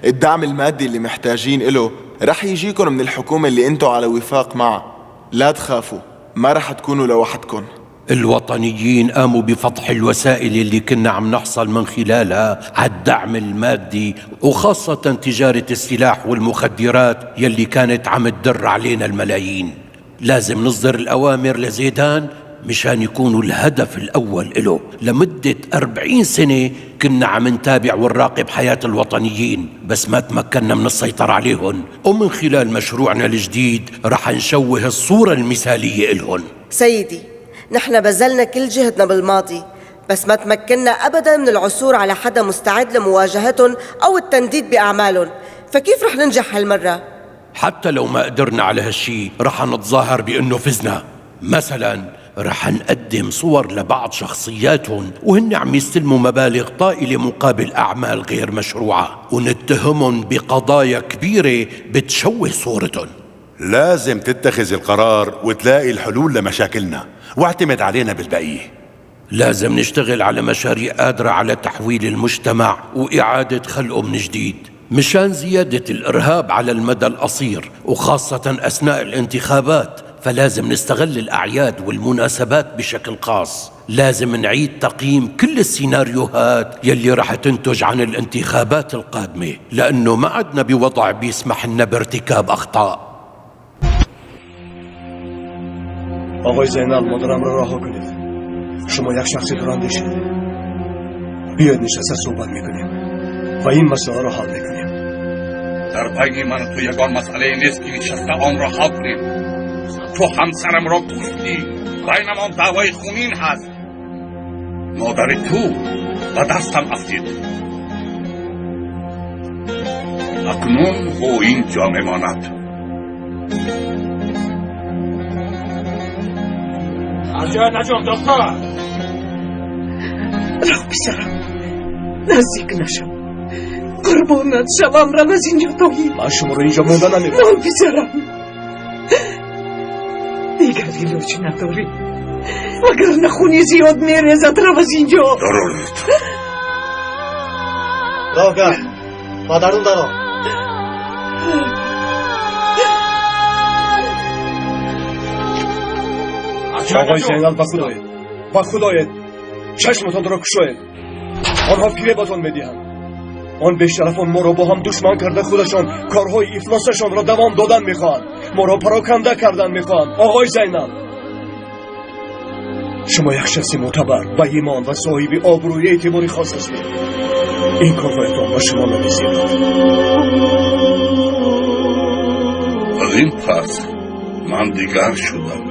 S20: الدعم المادي اللي محتاجين له رح يجيكم من الحكومة اللي انتوا على وفاق معها. لا تخافوا، ما رح تكونوا لوحدكم.
S18: الوطنيين قاموا بفتح الوسائل اللي كنا عم نحصل من خلالها على الدعم المادي، وخاصة تجارة السلاح والمخدرات يلي كانت عم تدر علينا الملايين. لازم نصدر الأوامر لزيدان مشان يكونوا الهدف الأول إله. لمدة 40 سنة كنا عم نتابع ونراقب حياة الوطنيين، بس ما تمكنا من السيطرة عليهم، ومن خلال مشروعنا الجديد رح نشوه الصورة المثالية إلهم.
S19: سيدي، نحن بذلنا كل جهدنا بالماضي، بس ما تمكنا أبدا من العثور على حدا مستعد لمواجهتهم أو التنديد بأعمالهم، فكيف رح ننجح هالمرة؟
S18: حتى لو ما قدرنا على هالشي رح نتظاهر بأنه فزنا. مثلا رح نقدم صور لبعض شخصياتهم وهن عم يستلموا مبالغ طائلة مقابل أعمال غير مشروعة، ونتهمهم بقضايا كبيرة بتشوه صورتهم.
S21: لازم تتخذ القرار وتلاقي الحلول لمشاكلنا، واعتمد علينا بالبقية.
S18: لازم نشتغل على مشاريع قادرة على تحويل المجتمع وإعادة خلقه من جديد، مشان زيادة الإرهاب على المدى القصير وخاصة أثناء الانتخابات. فلازم نستغل الأعياد والمناسبات بشكل خاص. لازم نعيد تقييم كل السيناريوهات يلي رح تنتج عن الانتخابات القادمة، لأنه ما عدنا بوضع بيسمح لنا بارتكاب أخطاء.
S1: آقای زینال، مادرم را رها کنید. شما یک شخص براندشید. بیاید نشسته صحبت میکنیم و این مسئله را حل میکنیم.
S14: در بین من و تو یگان مسئله نیست که نشسته آن را حل کنیم. تو همسرم را کشتی، بینمان دعوای خونین هست. مادر تو و دستم افتید. اکنون او اینجا میماند.
S2: از جای نجام دکتر.
S4: راه پسرم، نزدیک نشم. قربانت شوم، رو از اینجا تویی.
S1: من شما رو اینجا مونده نمیدم.
S4: نه پسرم، دیگر علاج نداری، وگرنه خونی زیاد میریزد. رو از اینجا.
S14: درارید
S1: راگه مادرون دارم. آقای زینال، با خدایت چشمتان را کشوید. آنها فریبتان میدهند. آن بیشرفان ما را با هم دشمن کرده خودشان کارهای افلاسشان را دوام دادن میخواهند. ما را پراکنده کردن میخواهند. آقای زینال، شما یک شخص معتبر با ایمان و صاحب آبروی اعتباری خاص هستید. این کارهایتان با شما نمیزید.
S14: از این پس من دیگر شدم.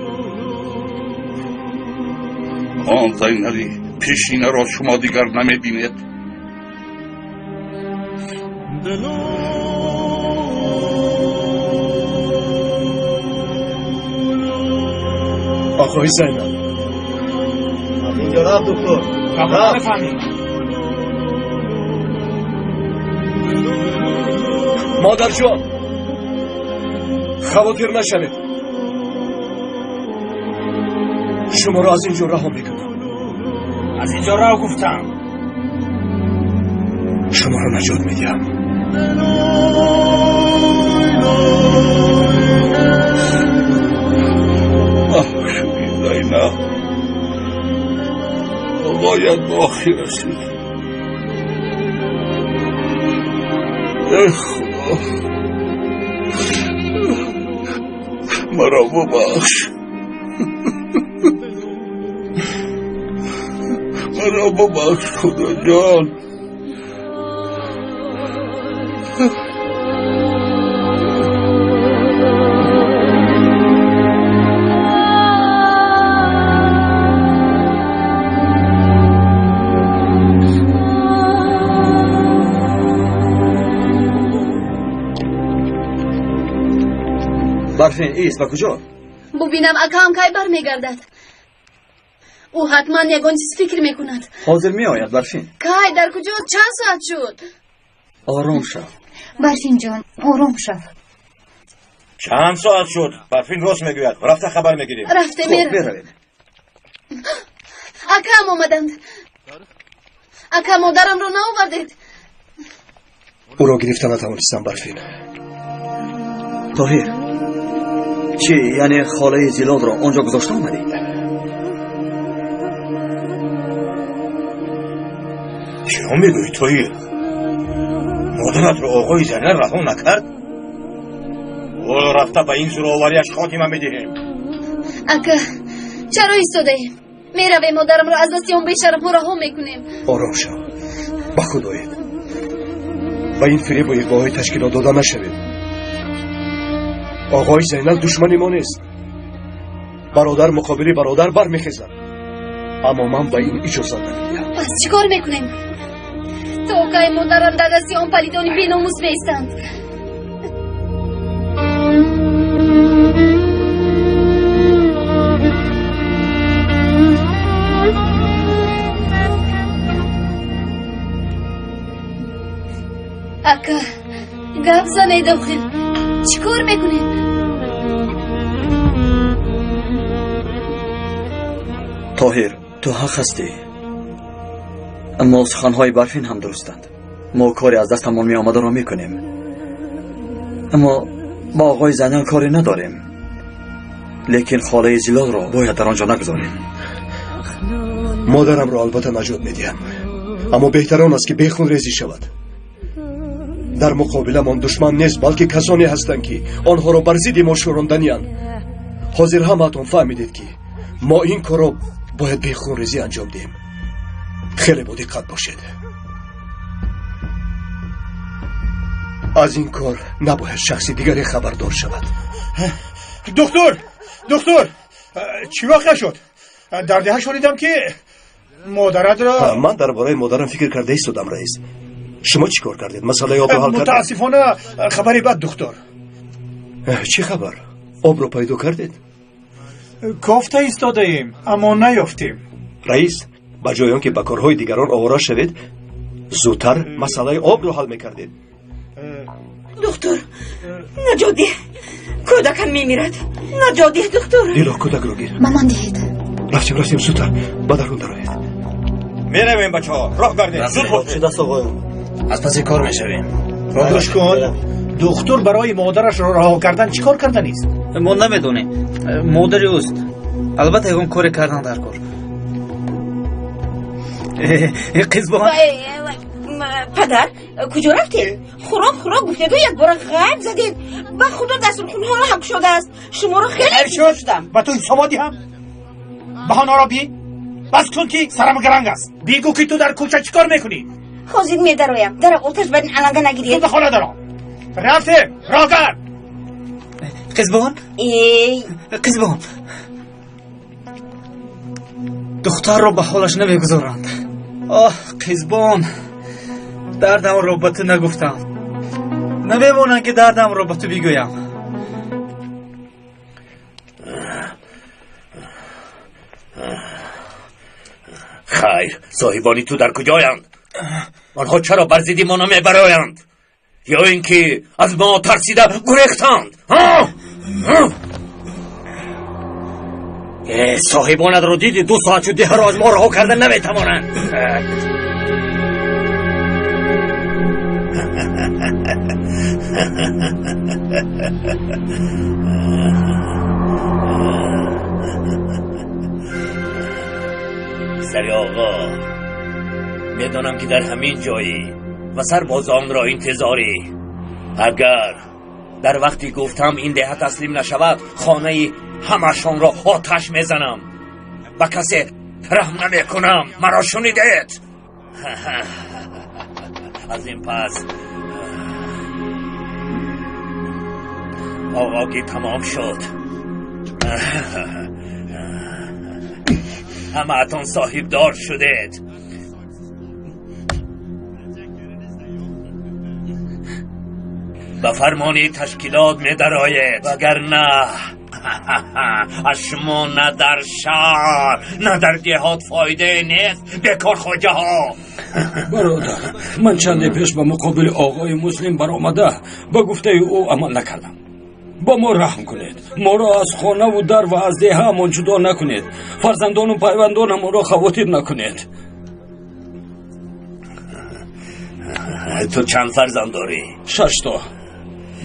S14: آن زینالی پیشینه را شما دیگر نمیبینید.
S1: آقای زینال، اینجا رفت دکتر.
S2: بفهمید.
S1: مادر جان، خواطر نشوید. شما را از اینجا رها میکنم.
S2: از اینجا راه گفتم.
S1: شما را نجات میدم.
S14: زینب باید با آخی رسید. ای خدا، مرا ببخش. مرا ببخش خدا جان.
S11: برفین ایست، با کجا؟
S17: ببینم اکام کی برمیگردد. او حتما یگان چیز فکر میکند.
S11: حاضر می آید برفین.
S17: کی در کجا؟ چند ساعت شد؟
S11: آرام شو.
S6: برفین جان، آرام شو.
S2: چند ساعت شد؟ برفین راست میگوید. رفته خبر میگیریم.
S17: رفته میره. اکام آمدند. اکا مادرم رو نآوردید.
S1: او را گرفتن نتوانستم برفین.
S11: طاهر چی؟ یعنی خاله زیلال را آنجا گذاشته آمدی؟
S2: چرا میگویی طاهر؟ مادرت را آقای زینال رها نکرد؟ او رفته به این زورآوریش خاتمه میدهیم.
S17: اکا چرا ایستاده ایم؟ میرویم مادرم را از دست اون بیشرم ها رها میکنیم.
S1: آرام شو. با خدایت و این فریب و اغواهای تشکیلات داده نشوید. آقای زینال دشمنی ما نیست. برادر مقابل برادر برمیخیزد، اما من به این اجازه نمیدهم.
S17: پس چیکار میکنیم؟ تا که مادرم در دست آن پلیدان بی‌ناموس بیستند. اکا گپ زنه داخل چیکار میکنید؟
S11: طاهر تو حق هستی، اما سخنهای برفین هم درستند. ما کاری از دستمان می آمده را میکنیم، اما با آقای زینال کاری نداریم. لیکن خاله زیلال را باید در آنجا نگذاریم.
S1: مادرم را البته نجات میدیم، اما بهتر آن است که بخون ریزی شود. در مقابل من دشمن نیست، بلکه کسانی هستند که آنها را بر ضد ما شوراندنی‌اند. حاضر همتون فهمیدید که ما این کار را باید به خونریزی انجام دهیم. خیلی با دقت باشید. از این کار نباید شخصی دیگری خبردار شود.
S2: دکتر چی واقع شد؟ در دهه شنیدم که مادرت را...
S1: من درباره مادرم فکر کرده ایستادم رئیس. شما چی کار کردید؟ مسئله آب رو حل کردید؟
S2: متاسفانه خبری بد دکتر.
S1: چی خبر؟ آب رو پیدا کردید؟
S2: گفته ایستاده ایم اما نیافتیم.
S1: رئیس، با جای آنکه به کارهای دیگران آواره شوید، زودتر مسئله آب رو حل میکردید.
S4: دکتر نجادی کودکم میمیرد. نجادی دکتر.
S1: دیلا کودک رو گیر.
S17: مامان دهید.
S1: رفتیم زودتر با درون درآیید.
S2: میرویم بچه ها، راه گردید. زود باشید.
S11: دست آقایون
S2: از پس کار میشویم. راهش کن. دکتر برای مادرش را رها کردن چیکار کردن است؟
S13: ما نمیدونیم. مادری اوست. البته اون کار کردن در کار. قزبان
S4: پدر کجا رفتید؟ خوراک گفته یک بار غرب زدید. با خدا دسترخون ها را حق شده است. شما را خیلی شدم.
S2: با تو سوادی هم بهانه را بی بس کن که سرم گرنگ است. بیگو که تو در کوچه چیکار میکنی؟
S4: خوزید میدرویم در آتش بدین علنگه نگیرید.
S2: تو به خانه دارم. رفته راگر
S13: قزبان قزبان دختر رو به حالش نمیگذارند. آه قزبان، دردم رو به تو نگفتم. نمیمونن که دردم رو به تو بگویم.
S7: خیر، صاحبانی تو در کجایند؟ آنها چرا بر ضد ما نمیبرایند؟ یا اینکه از ما ترسیده گریختند؟ صاحبانت رو دیدی 2 ساعت شده هر از ما رها کردن نمیتوانند. سری آقا، میدانم که در همین جایی و سربازان را انتظاری. اگر در وقتی گفتم این دهه تسلیم نشود، خانه همشان را آتش میزنم. با کسی رحم نمیکنم. مرا شنیدید؟ از این پس آقا تمام شد. همه اتان صاحب دار شدید. به فرمانی تشکیلات می درآید، وگرنه از شما نه در شهر نه در دهات فایده نیست. بکار خوجه ها.
S10: برادر، من چند پیش به مقابل آقای مسلم برآمده به گفته او عمل نکردم. با ما رحم کنید. ما را از خانه و در و از ده همان جدا نکنید. فرزندان و پیوندان ما را خواتیر نکنید.
S7: تو چند فرزند داری؟
S10: 6 تا.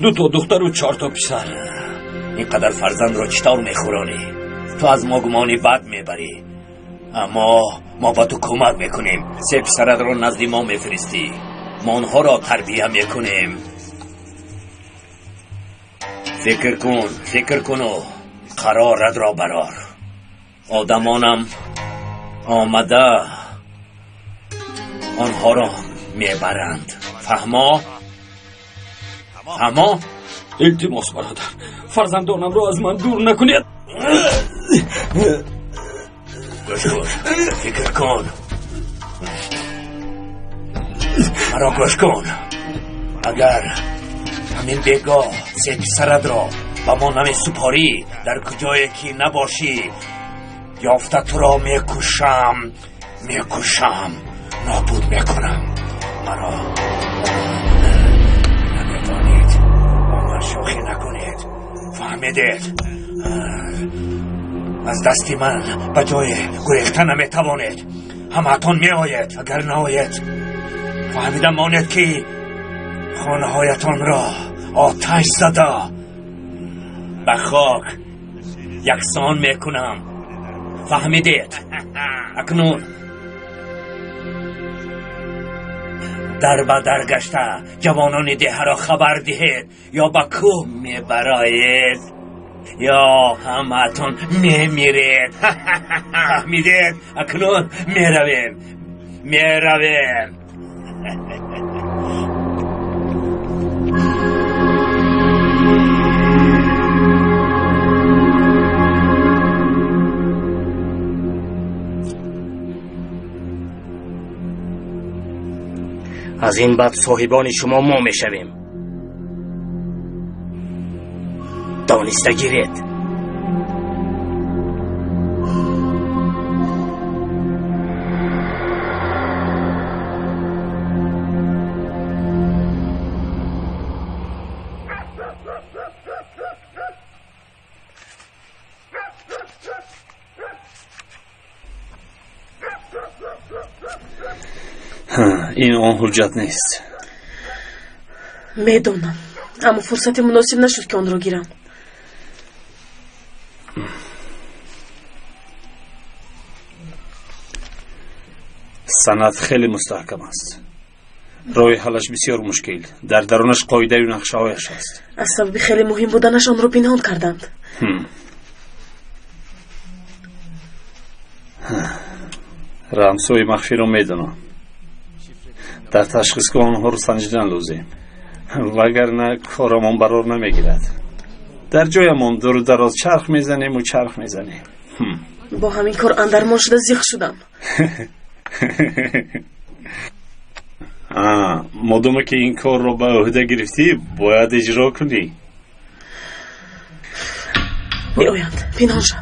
S10: 2 تا دختر و 4 تا پسر.
S7: اینقدر فرزند رو چطور میخورانی؟ تو از ما گمانی بد میبری، اما ما با تو کمک میکنیم. 3 پسرت رو نزد ما میفرستی، ما اونها را تربیه میکنیم. فکر کن و قرارت را برار. آدمانم آمده آنها را میبرند. فهما؟
S10: التماس برادر، فرزندانم را از من دور نکنید.
S7: گوش کن، فکر کن، مرا گوش کن. اگر همین بگاه 3 پسرت را با ما نمی سپاری، در کجایی که نباشی یافته تو را میکشم، نابود میکنم. مرا نمیتونید با من شوخی نکنید، فهمیدید؟ از دستی من به جای گریختن نمیتوانید. همتون میآید. اگر نآید فهمیده مانید که خانه هایتان را آتش زده به خاک یکسان میکنم. فهمیدید؟ اکنون در به در گشته جوانان ده را خبر دهید، یا به کوه میبرایید یا همتون میمیرید. فهمیدید؟ اکنون میرویم.
S5: از این بعد صاحبان شما ما میشویم. دانسته گیرید.
S10: این آن حجت نیست.
S8: میدونم، اما فرصت مناسب نشد که آن را گیرم.
S10: سند خیلی مستحکم است. راه حلش بسیار مشکل. در درونش قاعده و نقشه هایش است.
S8: از سبب خیلی مهم بودنش آن را پنهان کردند.
S10: رمسوی مخفی را میدونم. در تشخیص آنها رو سنجیدن لازم، وگرنه کارمان برار نمیگیرد. در جایمان دور دراز چرخ میزنیم.
S8: با همین کار اندرمان شده زیخ شدم.
S10: مادام که این کار رو به عهده گرفتی باید اجرا کنی.
S8: می آیند، پنهان شو.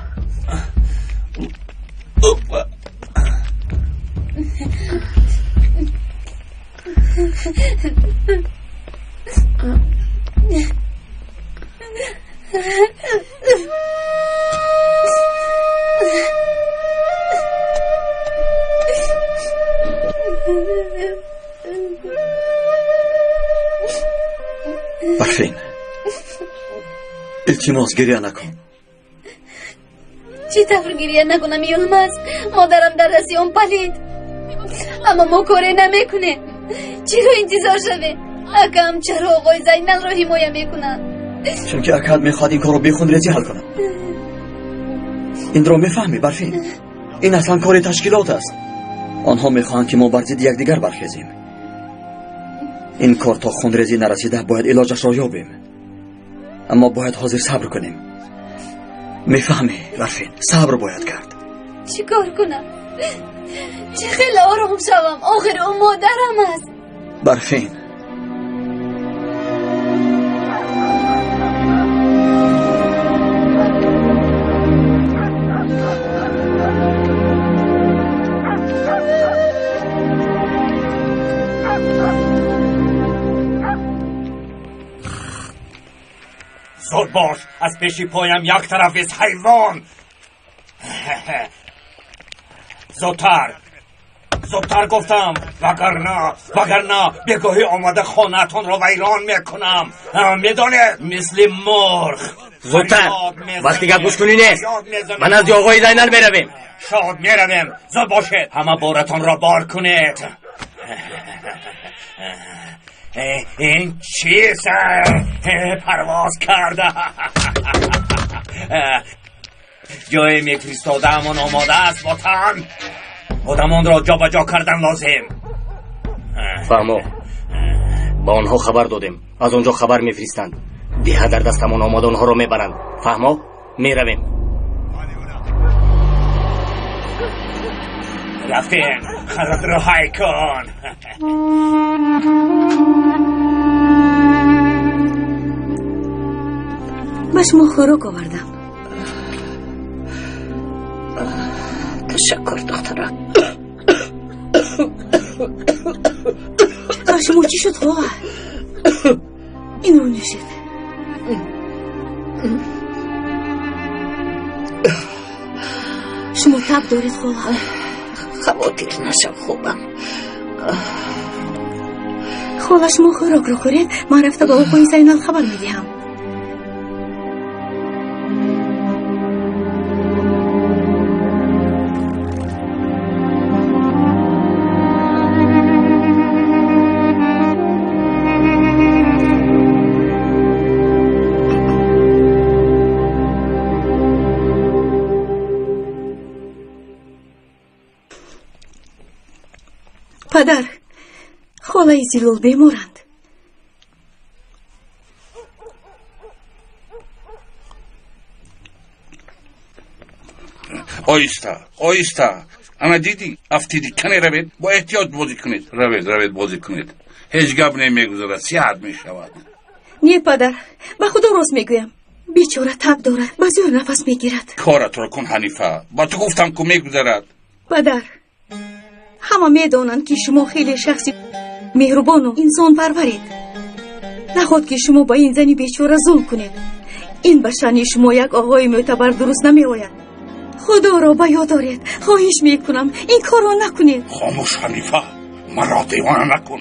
S11: برفین، التماس گریه نکن.
S17: چی طور گریه نکنم یلمز؟ مادرم در دستی اون پلید، اما ما کاری نمیکنه. چی رو انتظار شده؟ اکم چرا آقای زینل رو حمایه میکنن؟
S11: چون که اکاد میخواد این کار رو بیخوندریزی حل کنم. این رو میفهمی برفین؟ این اصلا کار تشکیلات است. آنها میخواهند که ما بر ضد یکدیگر برخیزیم. این کار تا خونریزی نرسیده باید علاجش را یابیم، اما باید حاضر صبر کنیم. میفهمی برفین؟ صبر باید کرد.
S17: چی کار کنم؟ چه خیلی آرام شوم؟ آخر اون مادرم است.
S11: برفین،
S7: زود باش، از پیشی پایم یک طرف است حیوان. زودتر گفتم وگرنه بگاهی آمده خانه‌تان را ویران میکنم. میدانید مثل مرغ.
S5: زودتر وقتی گپ گوش کنی نیست. من از آقای زینال برویم.
S7: شاد میرویم. زود باشید. همه بارتان را بار کنید. این چیست؟ پرواز کرده. جای میفرستاده‌مان آماده است وطن. آدمان را جا به جا کردن لازم.
S5: فهمو با آنها خبر دادیم. از اونجا خبر میفرستند. دیه در دستمان آماده آنها را میبرند. فهمو میرویم.
S7: رفتیم. خرد را های کن.
S6: به شما خوراک آوردم.
S4: تشکر دخترم.
S6: به شما چی شد خواهر؟ این رو نشید. شما تب دارید خواهر؟
S4: خواطر نشم خوبم.
S6: خواهر شما خوراک رو خورید. من رفته با آقای زینال خبر میدیم. پدر، خاله زیلول بیمارند.
S14: آیسته اما دیدی افتیدی کنه روید با احتیاط بازی کنید. روید بازی کنید. هیچ گپ نمیگذارد. سیاد میشود.
S6: نه پدر، به خدا راست میگویم. بیچاره تب دارد. بسیار نفس میگیرد.
S14: کارت را کن حنیفه. با تو گفتم که میگذارد.
S6: پدر، همه میدانند که شما خیلی شخصی مهربان و انسان پرورید. نخواد که شما با این زنی بیچاره ظلم کنید. این به شأن شما یک آقای معتبر درست نمی آید. خدا را به یاد دارید. خواهش میکنم این کار را نکنید.
S14: خاموش حنیفه، مرا دیوانه نکن.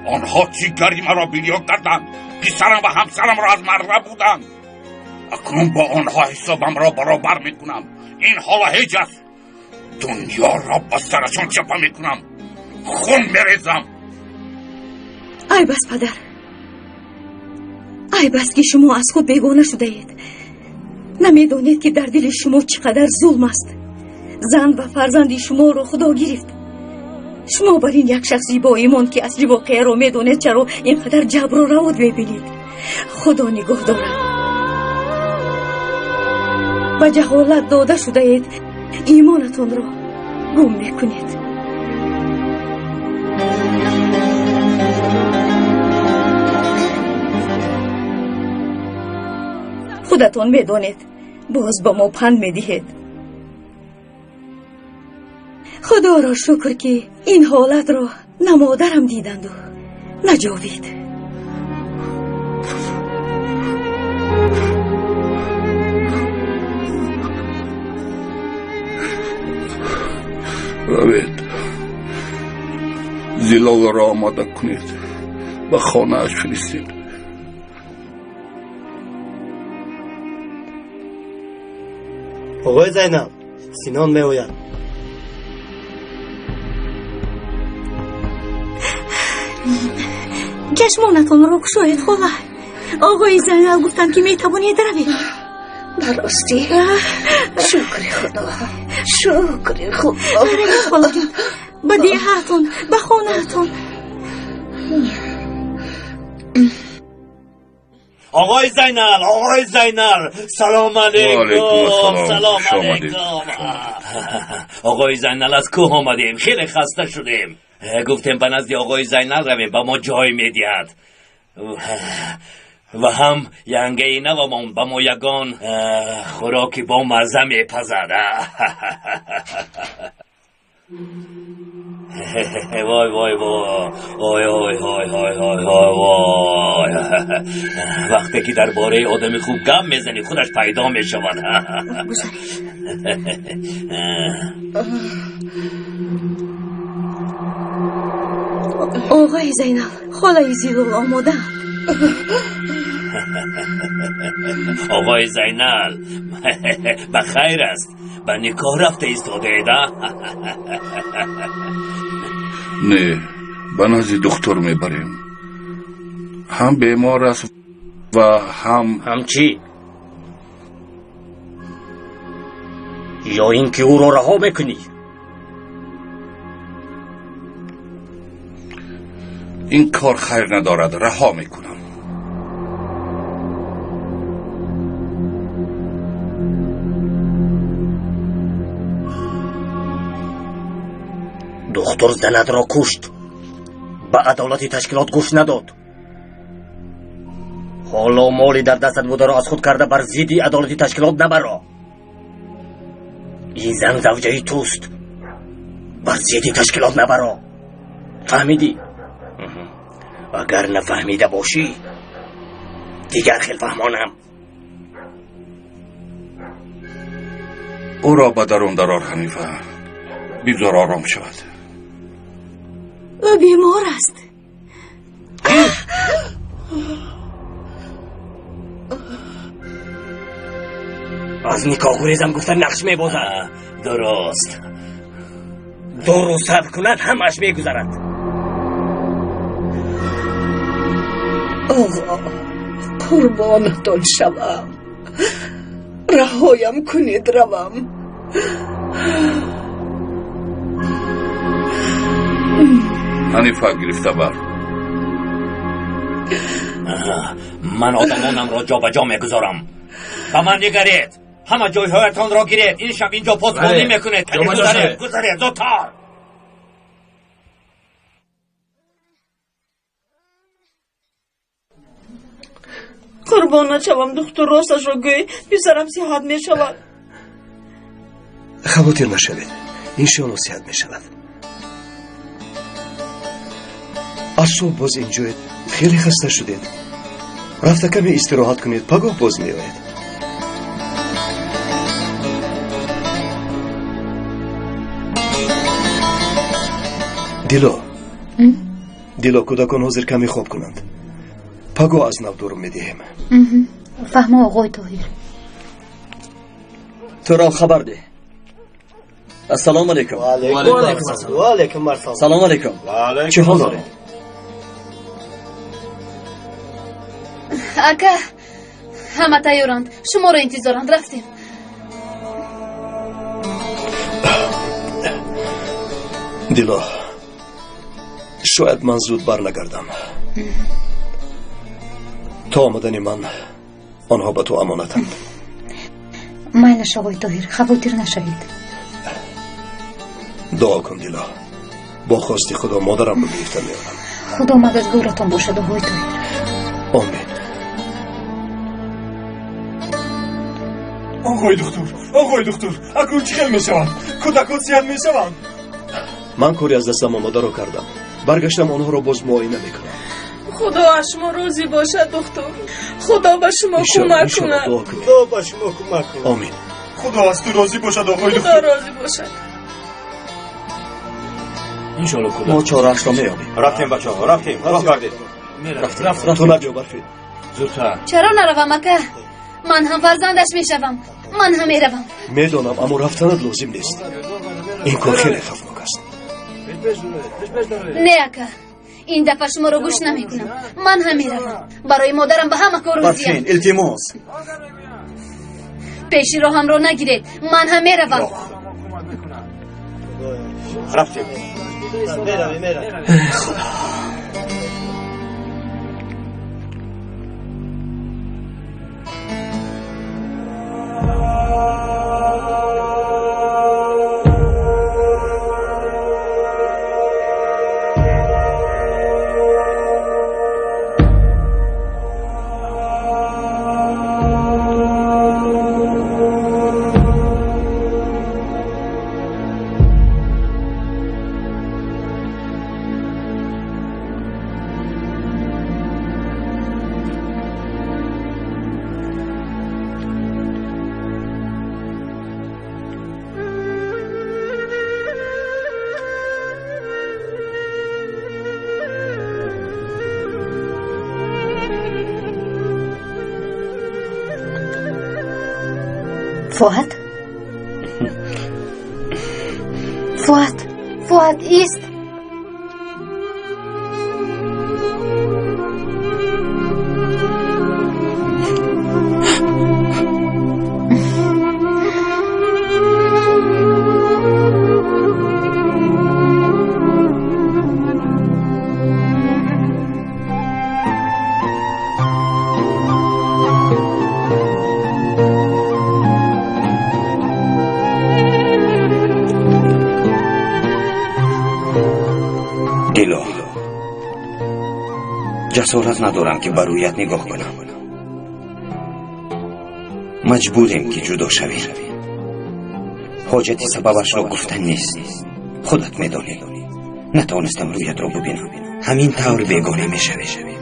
S14: آنها چیگری مرا بیلیو کردند. پسرم و همسرم را از مرده بودند. اکنون با آنها حسابم را برابر میکنم. این حالا هیچ است. دنیا را بسترشان چپا میکنم. خون میریزم.
S6: ای بس پدر، ای بس که شما از خود بیگانه شده اید. نمیدانید که در دل شما چقدر ظلم است. زن و فرزند شما رو خدا گرفت. شما بر این یک شخصی با ایمان که اصلی واقعه رو میدونید چرا اینقدر جبر و رواد میبینید. خدا نگاه دارد. به جهالت داده شده اید. ایمانتون را گم میکنید. خودتون میدونید. باز با ما پند میدهید. خدا را شکر که این حالت را نه مادرم دیدند و نه جاوید.
S14: روید زیلال را آماده کنید. به خانه اش فرستید.
S3: آقای زینب، سینان می آید.
S6: چشمانتون رو کشایید خواهر. آقای زینب گفتن که می توانید روید.
S4: براستی شکر خدا. شکر خدا.
S6: روید خاله جون. به دیهاتون، به خانهتون.
S7: آقای زینال سلام علیکم. سلام علیکم. آقای زینال از کوه آمدیم. خیلی خسته شدیم. گفتیم به نزد آقای زینال رویم. به ما جای میدهد و هم ینگه اینه و من به ما یگان خوراکی با مزه میپزد. وای وای وای وای وای وای وای وای وای. وقتی که درباره آدم خوب گم میزنی خودش پیدا میشود.
S6: آقای زینال خالای زیلول آماده.
S7: آقای زینال بخیر است. به نکاح رفته ایستاده ایده.
S14: نه، به نزد دکتر میبریم. هم بیمار است و هم
S5: چی؟ یا اینکه او را رها میکنی؟
S14: این کار خیر ندارد، رها میکنم.
S5: دختر زند را کشت، به عدالت تشکیلات گوش نداد. حالا مالی در دستت بوده را از خود کرده بر ضد عدالت تشکیلات نبرا. این زن زوجه توست، بر ضد تشکیلات نبرا. فهمیدی؟ اگر نفهمیده باشی دیگر خیلی فهمانم.
S14: او را به درون درار حنیفه، بگذار آرام شود.
S6: او بیمار است.
S5: از نکاح گریزم گفتن نقش میبازد.
S7: درست.
S5: دو روز صبر کند همش میگذرد.
S4: آقا قربانتان شوم، رهایم کنید روم.
S14: حنیفه گرفته بر.
S7: من آدمانم را جا به جا میگذارم. به من نگرید. همه جایهایتان را گیرید. این شب اینجا پاسبانی میکنید. گذارید زودتر.
S9: قربان شوم دکتر راستش را گوی پسرم صحت می شود.
S1: خواطر نشوید، انشاءالله صحت می شود. از صبح باز اینجایید، خیلی خسته شدید. رفته کمی استراحت کنید، پگاه باز می آید. دیلا کودکان حاضر کمی خواب کنند. پگاه از نو دورم می دهیم.
S17: فهم آقای طاهر.
S11: تو را خبر ده. السلام علیکم.
S3: و علیکم السلام.
S11: سلام علیکم.
S1: چه حال داری؟
S17: اکا همه تیارند، شما را انتظارند، رفتیم.
S1: دیلا شاید من زود بر نگردم. تا آمدن من آنها به تو امانتند.
S17: مایلش آقای طاهر، خواطر نشوید.
S1: دعا کن دیلا، با خواست خدا مادرم رو گرفته میارم.
S17: خدا مددگارتان باشد آقای طاهر.
S1: آمین.
S13: آقای دکتر اکنون چی خیلی میشوند؟ کودکان صحت میشوند؟
S1: من کاری از دستم آمده رو کردم. برگشتم آنها رو باز معاینه میکنم.
S9: خدا از شما راضی باشد دکتر. خدا به شما کمک کند.
S3: خدا به شما کمک کند.
S1: آمین.
S13: خدا از تو راضی باشد آقای دکتر.
S9: خدا راضی باشد.
S5: انشالله کودک.
S11: ما چاره‌اش را میابیم.
S2: رفتیم بچه ها، رفتیم. راه کردیم.
S1: رفتیم. تو نبیا برفید.
S5: زودتر.
S17: چرا نروم اکا؟ من هم فرزندش میشوم. من هم میروم.
S1: میدانم اما رفتنت لازم نیست. این کار خیلی خطرناک است.
S17: نه اکا، این دفعه شما رو گوش نمیکنم. من هم میروم. برای مادرم به همه کار روزیم.
S11: برفین التماس.
S17: پیشی رو هم رو نگیرید. من هم میروم.
S2: رفتیم.
S1: خدا.
S17: فؤاد فؤاد ایست.
S7: جسارت ندارم که بر رویت نگاه کنم. مجبوریم که جدا شویم. حاجتی سببش را گفتن نیست. خودت میدانی. نتوانستم رویت را ببینم. همین طور بیگانه میشویم.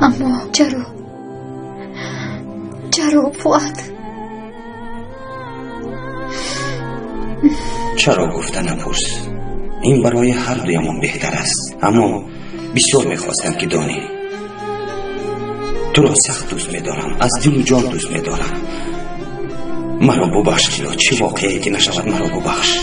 S17: اما چرا فؤاد؟
S7: چرا گفتن نپرس. این برای هر دویمان بهتر است. اما بسیار میخواستم که دانی تو را سخت دوست میدارم. از دل و جان دوست میدارم. مرا ببخش یا چه واقعی که نشود مرا ببخش.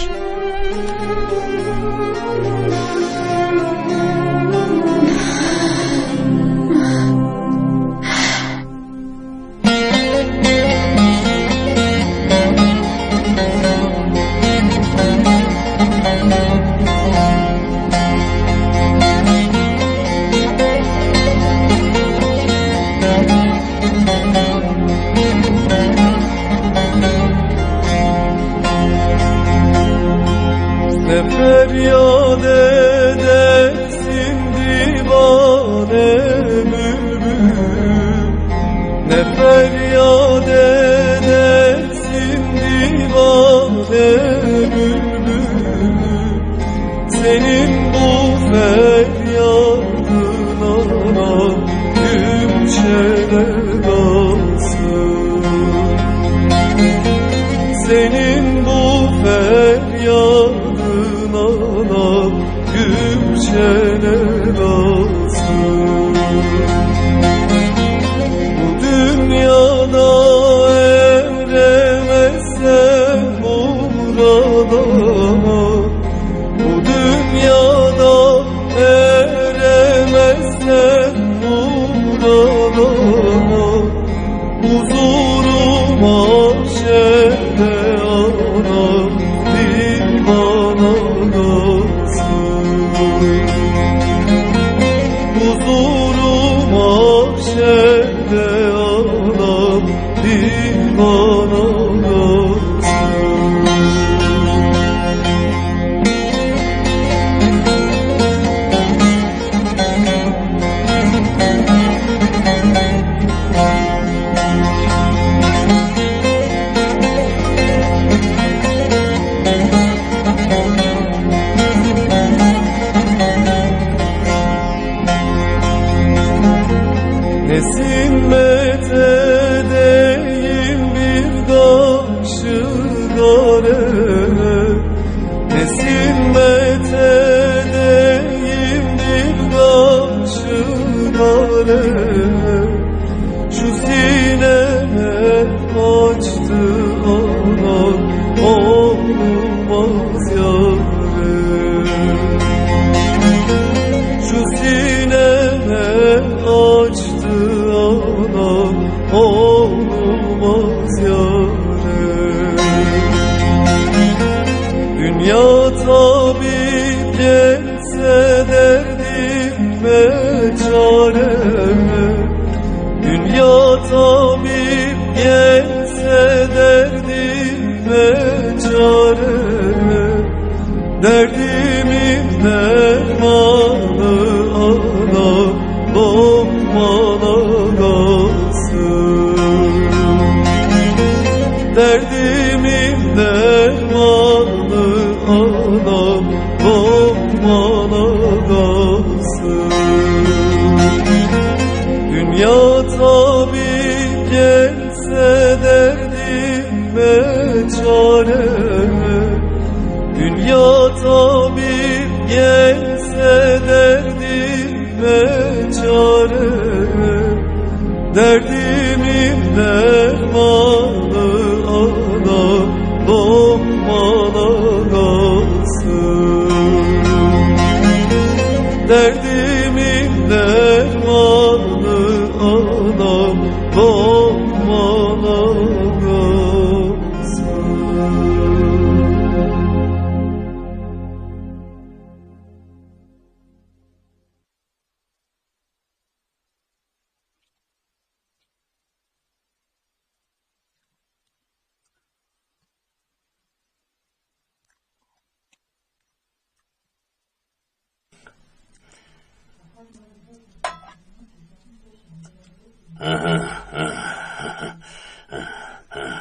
S12: Derdimin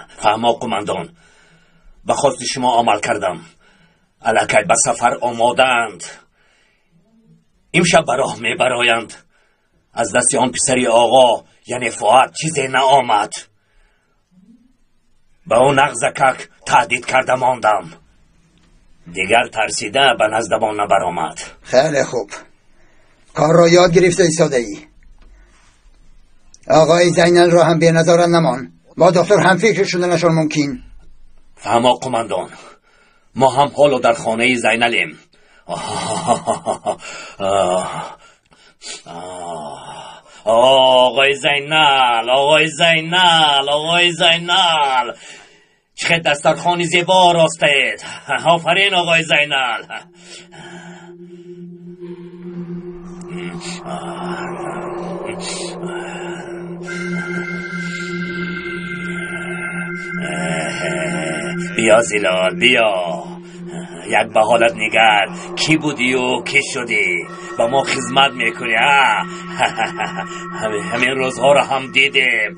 S7: فهما قماندان، به خواست شما عمل کردم. الکی به سفر آمادند. امشب به راه میبرایند. از دست آن پسری آقا یعنی فؤاد چیزی نآمد. به اون نغزکک تهدید کرده ماندم. دیگر ترسیده به نزدمان نبرآمد.
S16: خیلی خوب، کار را یاد گرفته ایستاده ای. آقای زینل را هم به نظارت نمان. با دکتر هم فکر شدنشان ممکن.
S7: فهما قماندان، ما هم حالا در خانه زینلیم. آقای زینل، آقای زینل، آقای زینل، چه دسترخوانی زیبا راستید. آفرین آقای زینل. بیا زیلال، بیا. یک به حالت نگر، کی بودی و کی شدی؟ با ما خدمت میکنی. همین روزها رو هم دیدیم.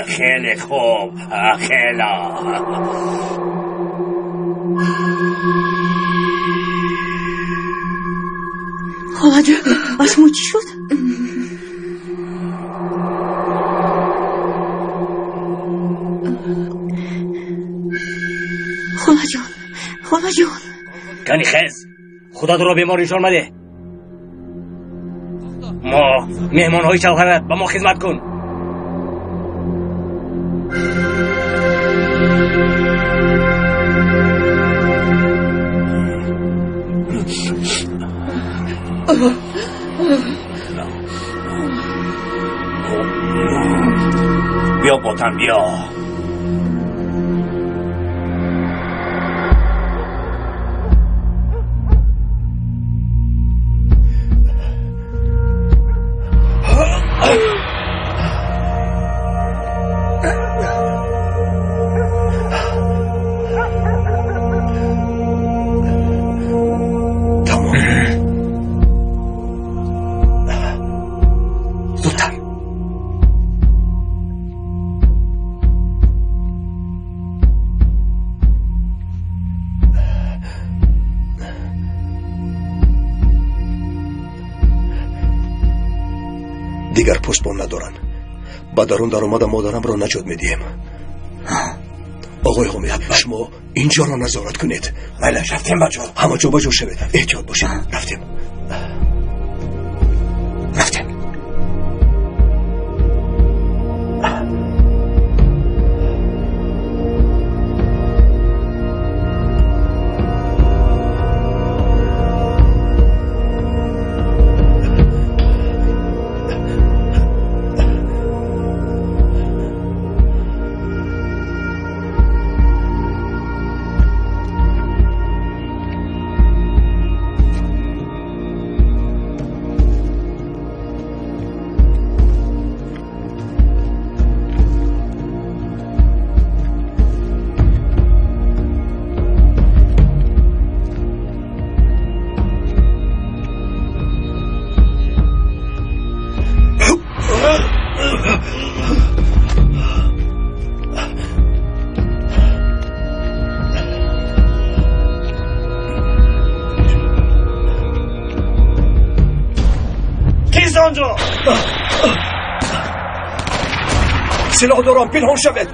S7: خیلی خوب، خیلی.
S6: خاله جان، اسمو چی شد؟ خاله جان
S5: کنی خیز، خدا تو را بیماریشان مده. ما مهمان های شوهرت، با ما خدمت کن.
S7: بیا باتن، بیا.
S1: دیگر پستبان ندارن. با درون در اومد مادرم را نجات میدیم. آقای حمید، شما اینجا را نظارت کنید.
S7: بله، رفتیم بچه ها.
S1: همه جا بجا شوید، احتیاط باشید. رفتیم. آنجا سلاح دارم، پنهان شود.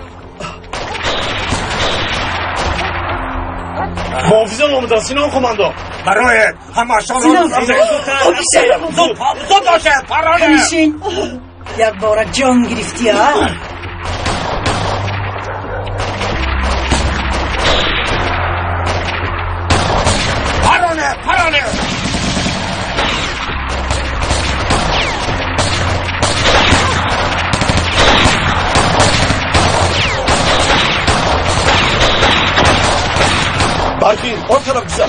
S2: محافظان آمدن. سینان قماندان،
S7: برای همه شان زود باشه. پرانه
S9: همیشین یک بار جان گرفتی ها.
S7: پرانه
S1: برفین، آن طرف گذر.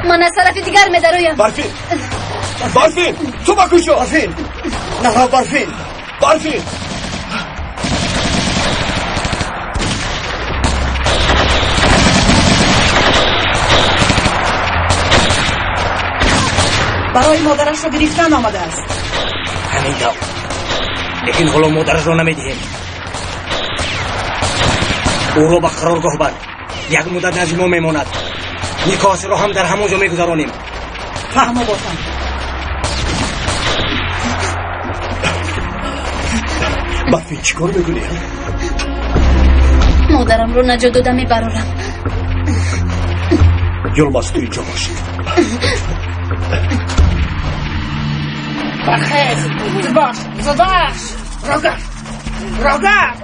S17: من از طرف دیگر میدرویم.
S1: برفین تو با کجا؟ برفین نه، برفین
S9: برای مادرش رو گرفتن آمده است.
S5: همین طور. لیکن حالا مادرش رو نمیدهیم. او رو به قرارگاه بر. یک مدت نزد ما میماند. نکاح رو هم در همونجا میگذرانیم.
S9: فهمو باتم.
S1: برفین چیکار میکنی؟
S17: مادرم رو نجات داده میبرارم.
S1: یلماز تو اینجا باش.
S2: بخیر باش زداش راگر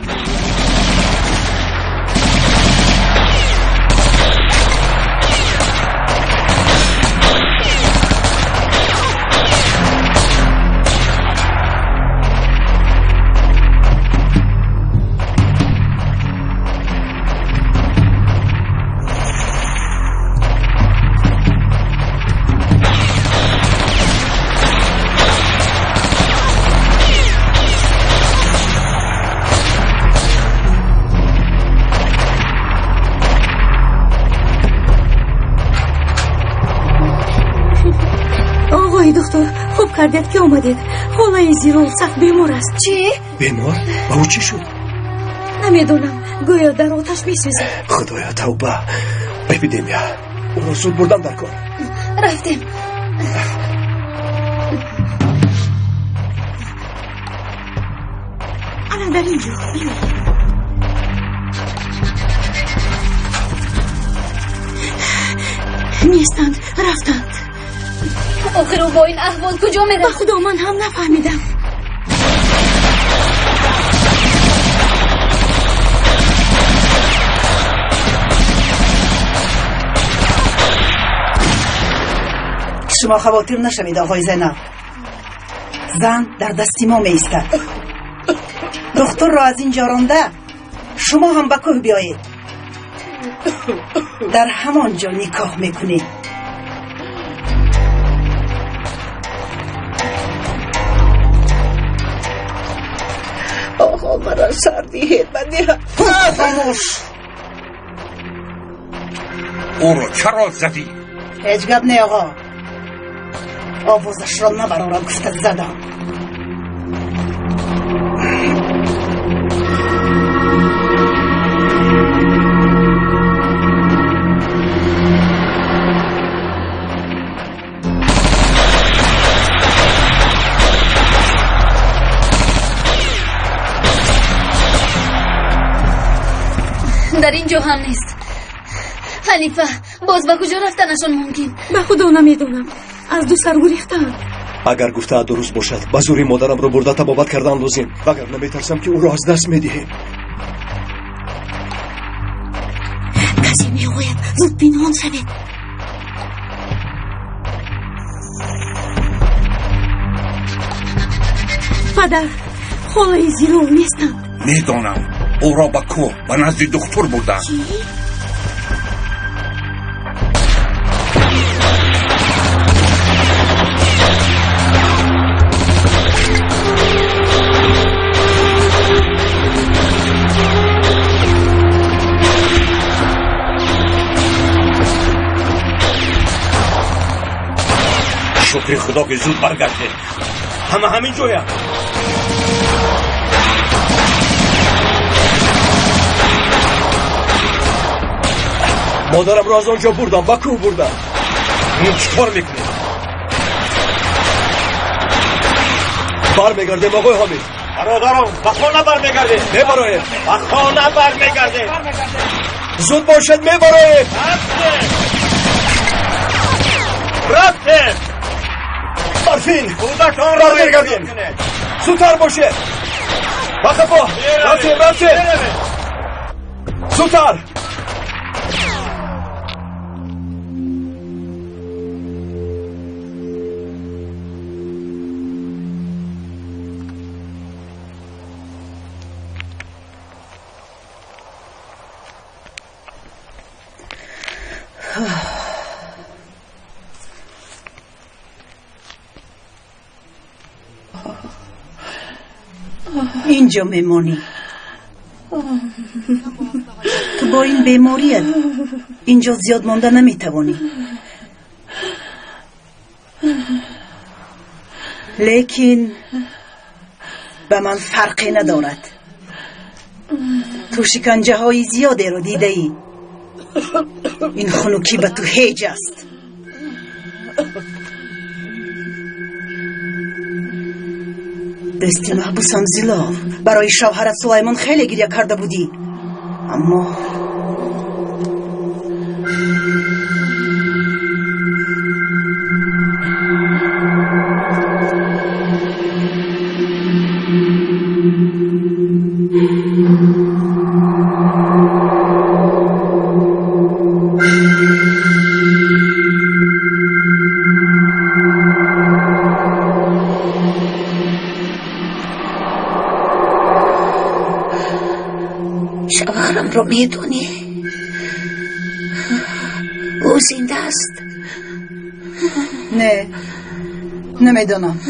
S6: خوب کردید که اومدید. حالای زیرو سخت بیمار است.
S17: چی؟
S1: بیمار؟ با او چی شد؟
S6: نمیدونم. گویا در آتش میسوزه.
S1: خدایا توبه. ببینیم او را زود بردم در کار.
S17: رفتیم.
S6: الان در اینجا. نیستند. رفتند.
S17: آخر او با این احوال کجا میره؟
S6: با خدا من هم نفهمیدم.
S9: شما خواطر نشوید آقای زینب. زن در دستی ما میستد. دختر را از اینجا رانده شما هم به کوه بیایید. در همانجا نکاح میکنید.
S4: آقا مرا سردی هید بدیم.
S9: خاموش.
S14: او رو چرا زدی؟
S9: هیچ گپ نه آقا. آوازش را نبرارم گفتت زدم.
S17: در اینجا هم نیست. خلیفه باز به کجا رفتنشون ممکن؟
S6: به خدا نمیدونم. از دو سر گریختند.
S1: اگر گفته درست باشد به زوری مادرم رو برده تبابت کردن لازم. اگر نمیترسم که او را از دست میدهیم.
S6: کسی میگوید زود پنهان شوید. پدر خالای زیرو نیستند.
S14: میدانم او را به کوه و نزد دکتر بردن.
S2: شکر خدا که زود برگشته. همین جویا.
S1: مادرم را از آنجا بردم. با کوه بردم.
S2: این چطور میکنی؟
S1: برمیگردیم آقای حامد.
S2: برادرم به خانه برمیگردیم.
S1: میبرایم.
S2: به خانه برمیگردیم.
S1: زود باشد میبرایم.
S2: رفتیم.
S1: برفین
S2: کودکان را
S1: برمیگردیم. زودتر باشه. بخفا رفتیم. زودتر.
S9: اینجا میمونی. تو با این بیماریت اینجا زیاد مانده نمیتوانی. لیکن به من فرقی ندارد. تو شکنجه های زیاده رو دیده ای. این خنوکی به تو هیچ است. دستی محبوسم زیلا، برای شوهرت سلیمان خیلی گریه کرده بودی، اما
S4: شوهرم رو میدونی؟ او زنده است؟
S9: نه، نمیدونم.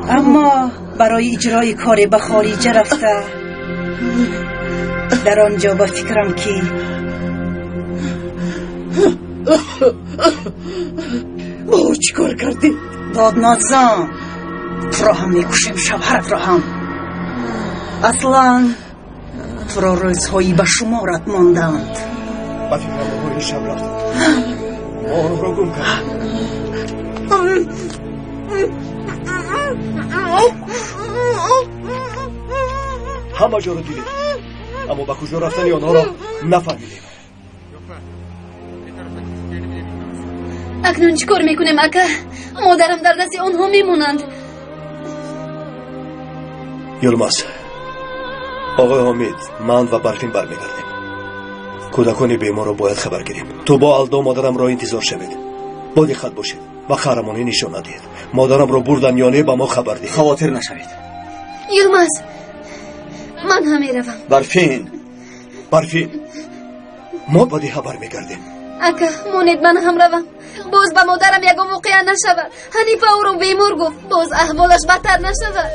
S9: اما برای اجرای کار به خارج رفته در آنجا به فکرم که
S4: ما چی کار کردی؟
S9: داد زن، تو را هم میکشیم، شوهرت را هم. اصلا تو را روزهایی به شمارت ماندند.
S1: به فکرم روی شب رفتم، ما آن را گم کردم. همه جا رو دیدیم، اما به کجا رفتنی آنها را نفهمیدیم.
S17: اکنون چیکار میکنیم اکا؟ مادرم در دست آنها میمونند.
S1: یلماز، آقای حمید، من و برفین برمیگردیم. کودکان بیمار رو باید خبر گیریم. تو با الدا مادرم را انتظار شوید. با دقت باشید و قهرمانی نشان ندهید. مادرم را بردن یا نه به ما خبر دهید.
S11: خواطر نشوید.
S17: یلماز، من هم میروم.
S1: برفین، ما با ده خبر میگردیم.
S17: اکا مونید من هم روم. باز به مادرم یکم واقعا نشود. حنیفه او رو بیمار گفت، باز احوالش بدتر نشود.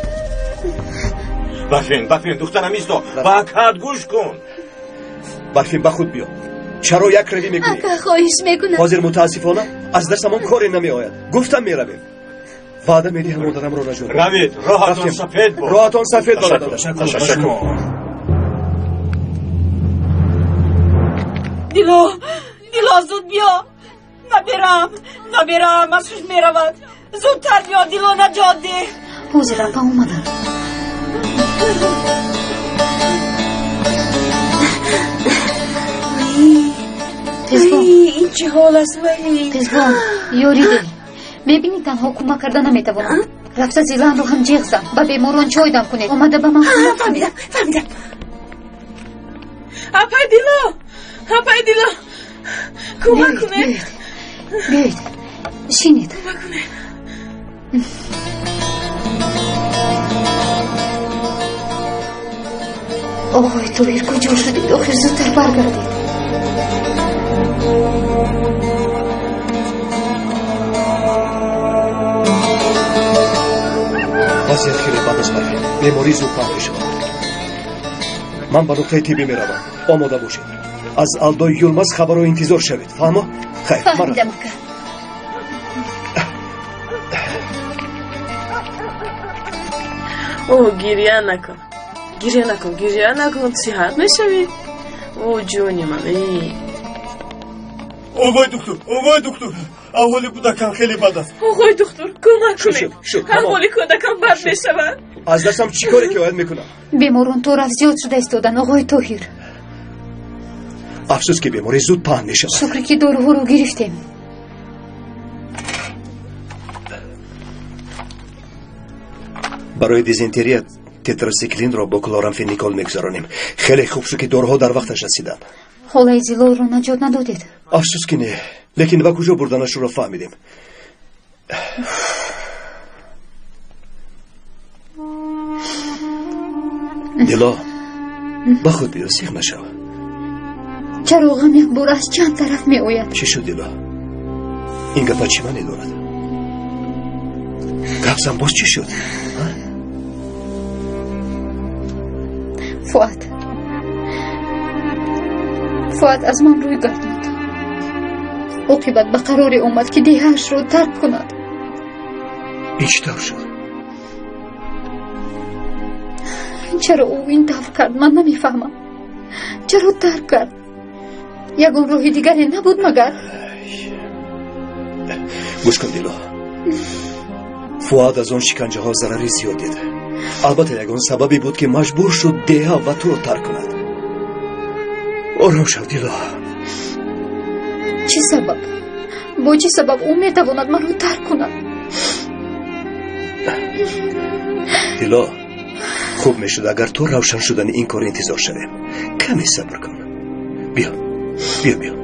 S2: برفین دخترم ایستا، با کد گوش کن.
S1: برفین به خود بیا. چرا یک روی میکنی؟
S17: اکا خواهش میکنم.
S1: حاضر متاسفانه از دستمون کاری نمی آید. گفتم میرویم. وعده میدیم مادرم رو نجات.
S2: روید، راهتون سفید بود.
S1: راهتون سفید بود.
S2: تشکر.
S9: دیلو زود بیا. نبیرم مسوش میرود. زودتر بیا دیلو، نجات ده.
S17: حوزه رفا اومدن.
S4: این چه حال است ولی؟
S17: تزبان یوری دل، ببینی تنها کمک کرده نمیتوانم. رفته زیلان رو هم جیغ زن، به بیماران چای دم کنید. اومده به من
S4: فهمیدم.
S9: اپای دیلو کمک کنه.
S17: بیایید شینید.
S9: کمک کنه.
S17: آقای تویر کجا شدید؟ آخر زودتر برگردید.
S1: وضعیت خیلی بد است برفین. بیماری زود پاک شد. من به نقطه طبی میروم. آماده باشید. از الدای یلماز خبر رو انتظار شوید. فهمو؟ خیر.
S17: فهمیدم.
S8: اوه گریه نکن صحت نشوی. اوه جونی من.
S3: آقای دکتر احوال کودکم خیلی بد است.
S8: آقای دکتر کمک کنید. احوال کودکم بد میشود.
S1: از دستم چی کاری که باید میکنم؟
S17: بیماران طور از زیاد شده ایستادن آقای طاهر.
S1: افسوس که بیماری زود پهن میشود.
S17: شکر که داروها رو گرفتیم.
S1: برای دیزنتری تتراسیکلین را با کلورامفنیکول میگذارانیم. خیلی خوب شد که داروها در وقتش رسیدن.
S17: حالا زیلا رو نجات ندادید؟
S1: افسوس که نه، لیکن با کجا بردنش رو فهمیدیم. دیلا با خود بیا، سیخ نشو.
S17: چراغم یک بار از چند طرف می آید.
S1: چی شد دیلا؟ این گفت چی من ندارد؟ گفزم باز چی شد؟
S17: فؤاد از من روی گرداند. عاقبت به قرار اومد که دیهش رو ترک کند.
S1: این چطور شد؟
S17: چرا او این طور کرد من نمیفهمم. چرا ترک کرد؟ یگان راه دیگری نبود مگر؟
S1: گوش کن دیلا، فؤاد از آن شکنجه ها ضرری زیاد دیده. البته یگان سببی بود که مجبور شد دیه و تو رو ترک کند. آرام شو دیلا.
S17: چه سبب؟ با چه سبب او میتواند من رو ترک کند؟
S1: دیلا، خوب میشد اگر تو روشن شدن این کار انتظار شویم. کمی صبر کن. بیا بیا بیا.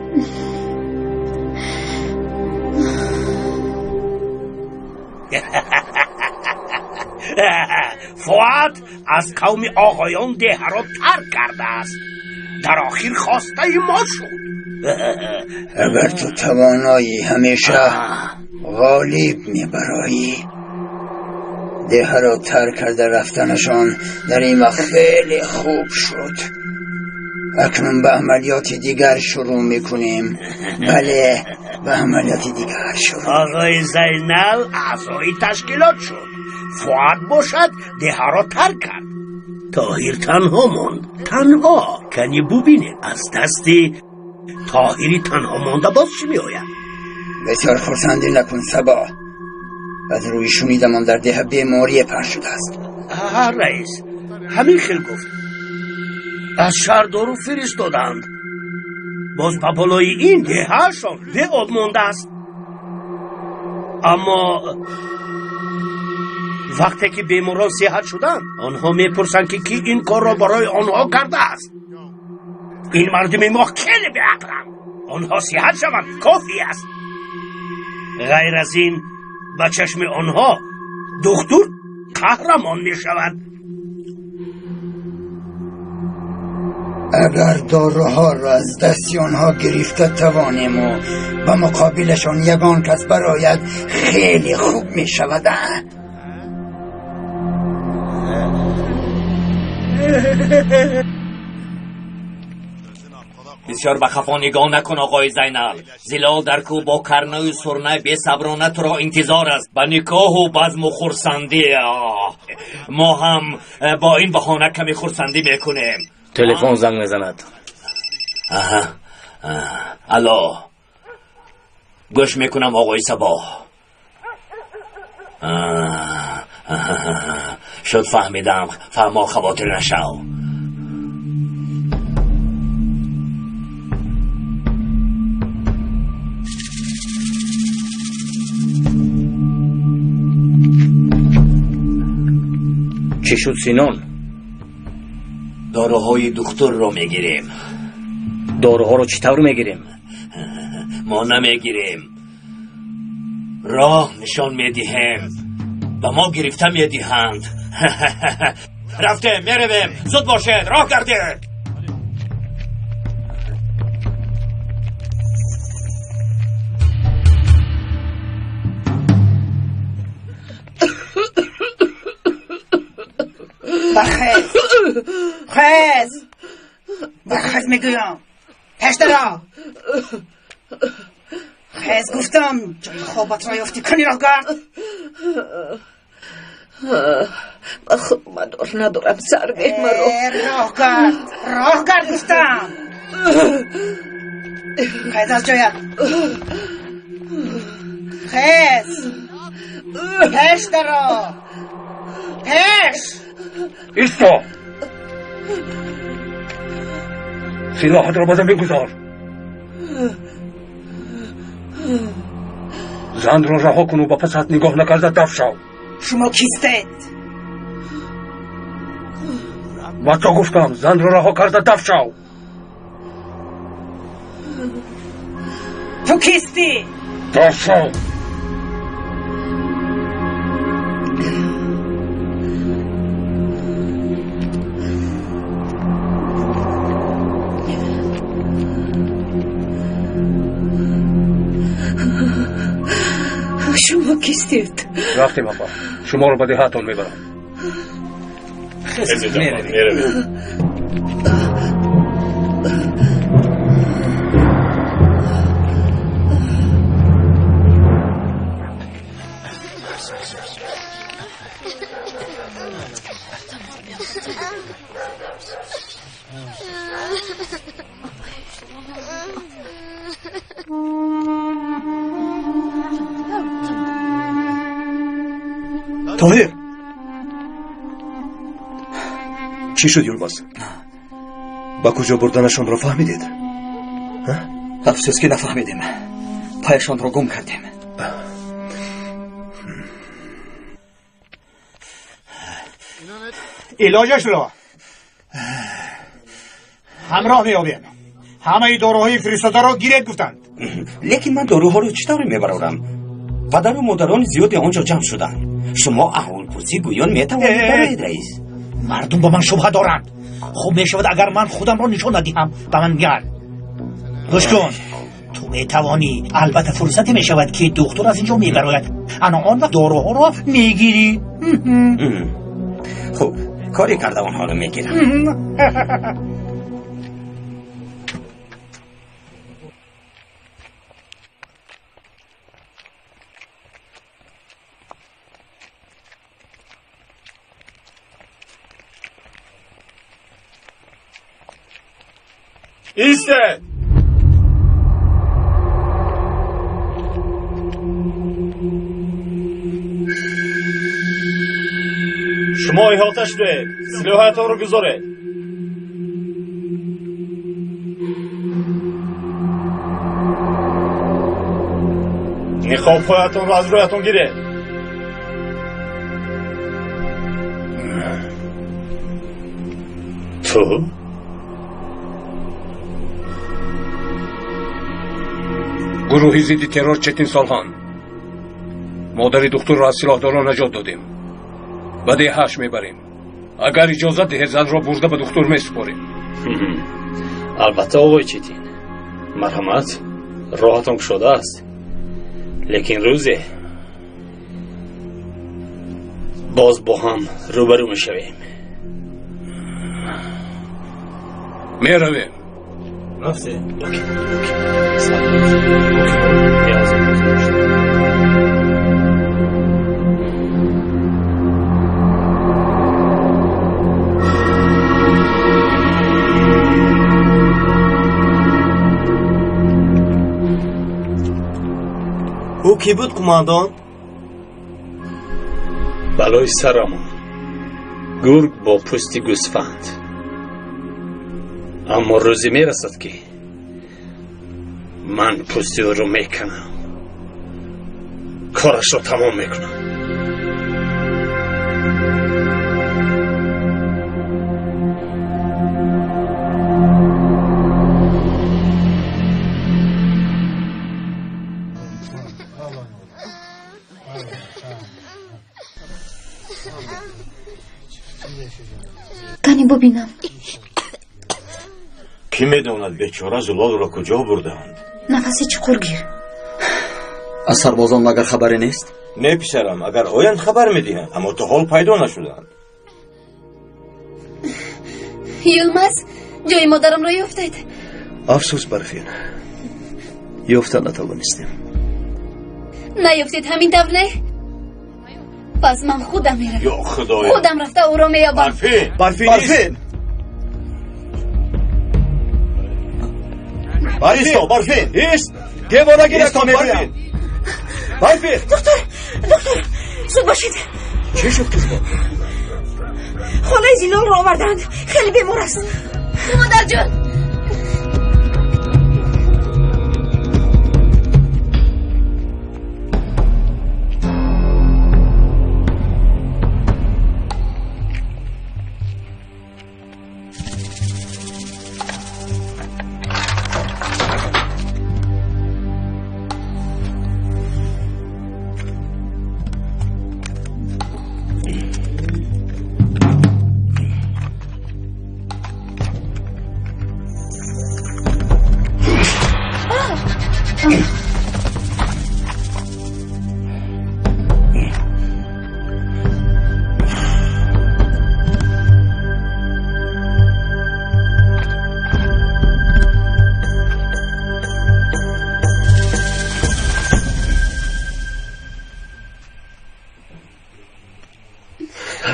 S7: فؤاد از قوم آقایان ده را ترک کرده است. در آخر خواسته ما شد.
S16: اگر تو توانایی همیشه غالب میبرایی، ده را ترک کرده رفتنشان در این وقت خیلی خوب شد. اکنون به عملیات دیگر شروع میکنیم. بله، به عملیات دیگر شروع.
S7: آقای زینال اعضای تشکیلات شد. فؤاد باشد ده را ترک کرد. طاهر تنها ماند. تنها. کنی ببینه از دست طاهری تنها مانده باز چی میآید؟
S16: بسیار خرسندی نکن سبا. از روی شنیدمان در ده بیماری پر شده است.
S7: رئیس همین خیل گفت. از شهر دارو فرستادند. باز پاپالای این دهشان به آب مانده است. اما وقتی که بیماران صحت شدند، آنها میپرسند که کی این کار را برای آنها کرده است. این مردم ما خیلی به عقلند. آنها صحت شوند کافی است. غیر از این به چشم آنها دکتر قهرمان می شود.
S16: اگر داروها را از دستی آنها گرفته توانیم و به مقابلشان یگان کس براید، خیلی خوب می شود.
S7: بسیار به خفا نگاه نکن آقای زینال. زلال در کو با کرنه و سرنه بی صبرانه تو را انتظار است. به نکاح و بزم و خرسندی. ما هم با این بهانه کمی خرسندی میکنیم.
S5: تلفن زنگ میزند.
S7: الو، گوش میکنم آقای صبا. شد فهمیدم. فرما خواطر نشو.
S5: چی شد سینان؟
S7: داروهای دکتر رو میگیریم.
S5: داروها رو چطور میگیریم؟
S7: ما نمیگیریم. راه نشان میدهیم. به ما گرفته میدهند. رفته میرویم. زود باشید. راه گردید.
S9: برخیز میگویم. پشت را خیز گفتم. جای خوابت را یافتی کنی راه گرد.
S4: من خود مدار ندارم سر به مرا.
S9: راه گرد گفتم. خیز از جایت. خیز پشت را. پشت
S10: ایستا. سلاحت را بزن بگذار. زن را رها کن و با پسات نگاه نکرده دف شو.
S9: شما کیستید؟
S10: با تو گفتم زن را رها کرده دف شو.
S9: تو کیستی؟
S10: دف شو.
S4: شما کیستید؟
S10: رفتیم آقا. شما رو به دهاتون میبرم.
S5: میرویم.
S1: طاهر چی شد یولماز؟ با کجا بردنشان را فهمیدید؟
S11: افسوس که نفهمیدیم. پایشان را گم کردیم.
S2: علاجش را همراه میابیم. همه داروهای فرستاده را گیرید گفتند.
S10: لیکن من داروها رو چطور میبرم؟ پدر و مادران زیادی آنجا جمع شدن. شما احوال پرسی گویان میتوانید برایید رئیس.
S2: مردم با من شبهه دارند. خوب میشود اگر من خودم را نشان ندهم. به من میگن گوش کن، تو میتوانی، البته فرصتی میشود که دکتر از اینجا میبراید، انا آن وقت داروها را میگیری.
S10: خب کاری کرده آنها رو میگیرم.
S3: ایسته. شما احاطه شده، سلاحتان رو گذاره. نقاب‌هایتان رو از رویتان گیره.
S5: تو؟
S12: گروهی ضد ترور چتین سالخان، مادر دکتر را از سلاحداران نجات دادیم. به دهش میبریم. اگر اجازه ده زن را برده به دکتر میسپاریم.
S5: البته آقای چتین، مرحمت، راهتان گشاده است. لیکن روزی باز با هم روبرو میشویم.
S12: میرویم.
S5: رفته.
S1: او کی بود قماندان؟
S5: بلای سرمان، گرگ با پوستی گوسفند. اما روزی میرسد که من پوستی رو میکنم، کارش رو تمام میکنم.
S17: کنی ببینم.
S3: کی میداند بیچاره زلال را کجا بردند؟
S17: نفسی چقدر گیر.
S11: از سربازان مگر خبری نیست؟
S3: نه پسرم، اگر آیند خبر میدهند، اما تا حال پیدا نشدند.
S17: یلماز، جای مادرم را یافتید.
S1: افسوس برفین، یافته نتوانستیم.
S17: نیافتید همین طور نه؟ پس من خودم میرم.
S3: یا خدایا،
S17: خودم رفته او را میابم.
S3: برفین ایستا برفین.
S1: ایست، دیوانه گرفتم برفین. برفین.
S6: دکتر زود باشید.
S1: چی شد کسبان؟
S6: خانه زینال را آوردند، خیلی بیمار است.
S17: مادر جان،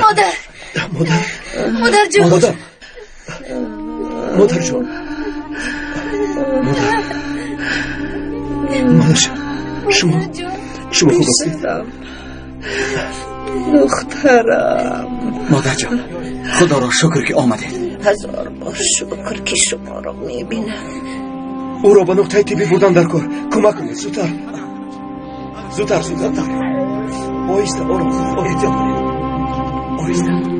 S17: مادر جان.
S1: مادر جان. مادر جان. شما خوب هستید؟
S4: دخترم.
S11: مادر جان خدا را شکر که آمدید.
S4: هزار بار شکر که شما را میبینم.
S1: او را به نقطه طبی بردن در کار کمک کنید. زودتر زودتر. آهسته آرام. آهسته.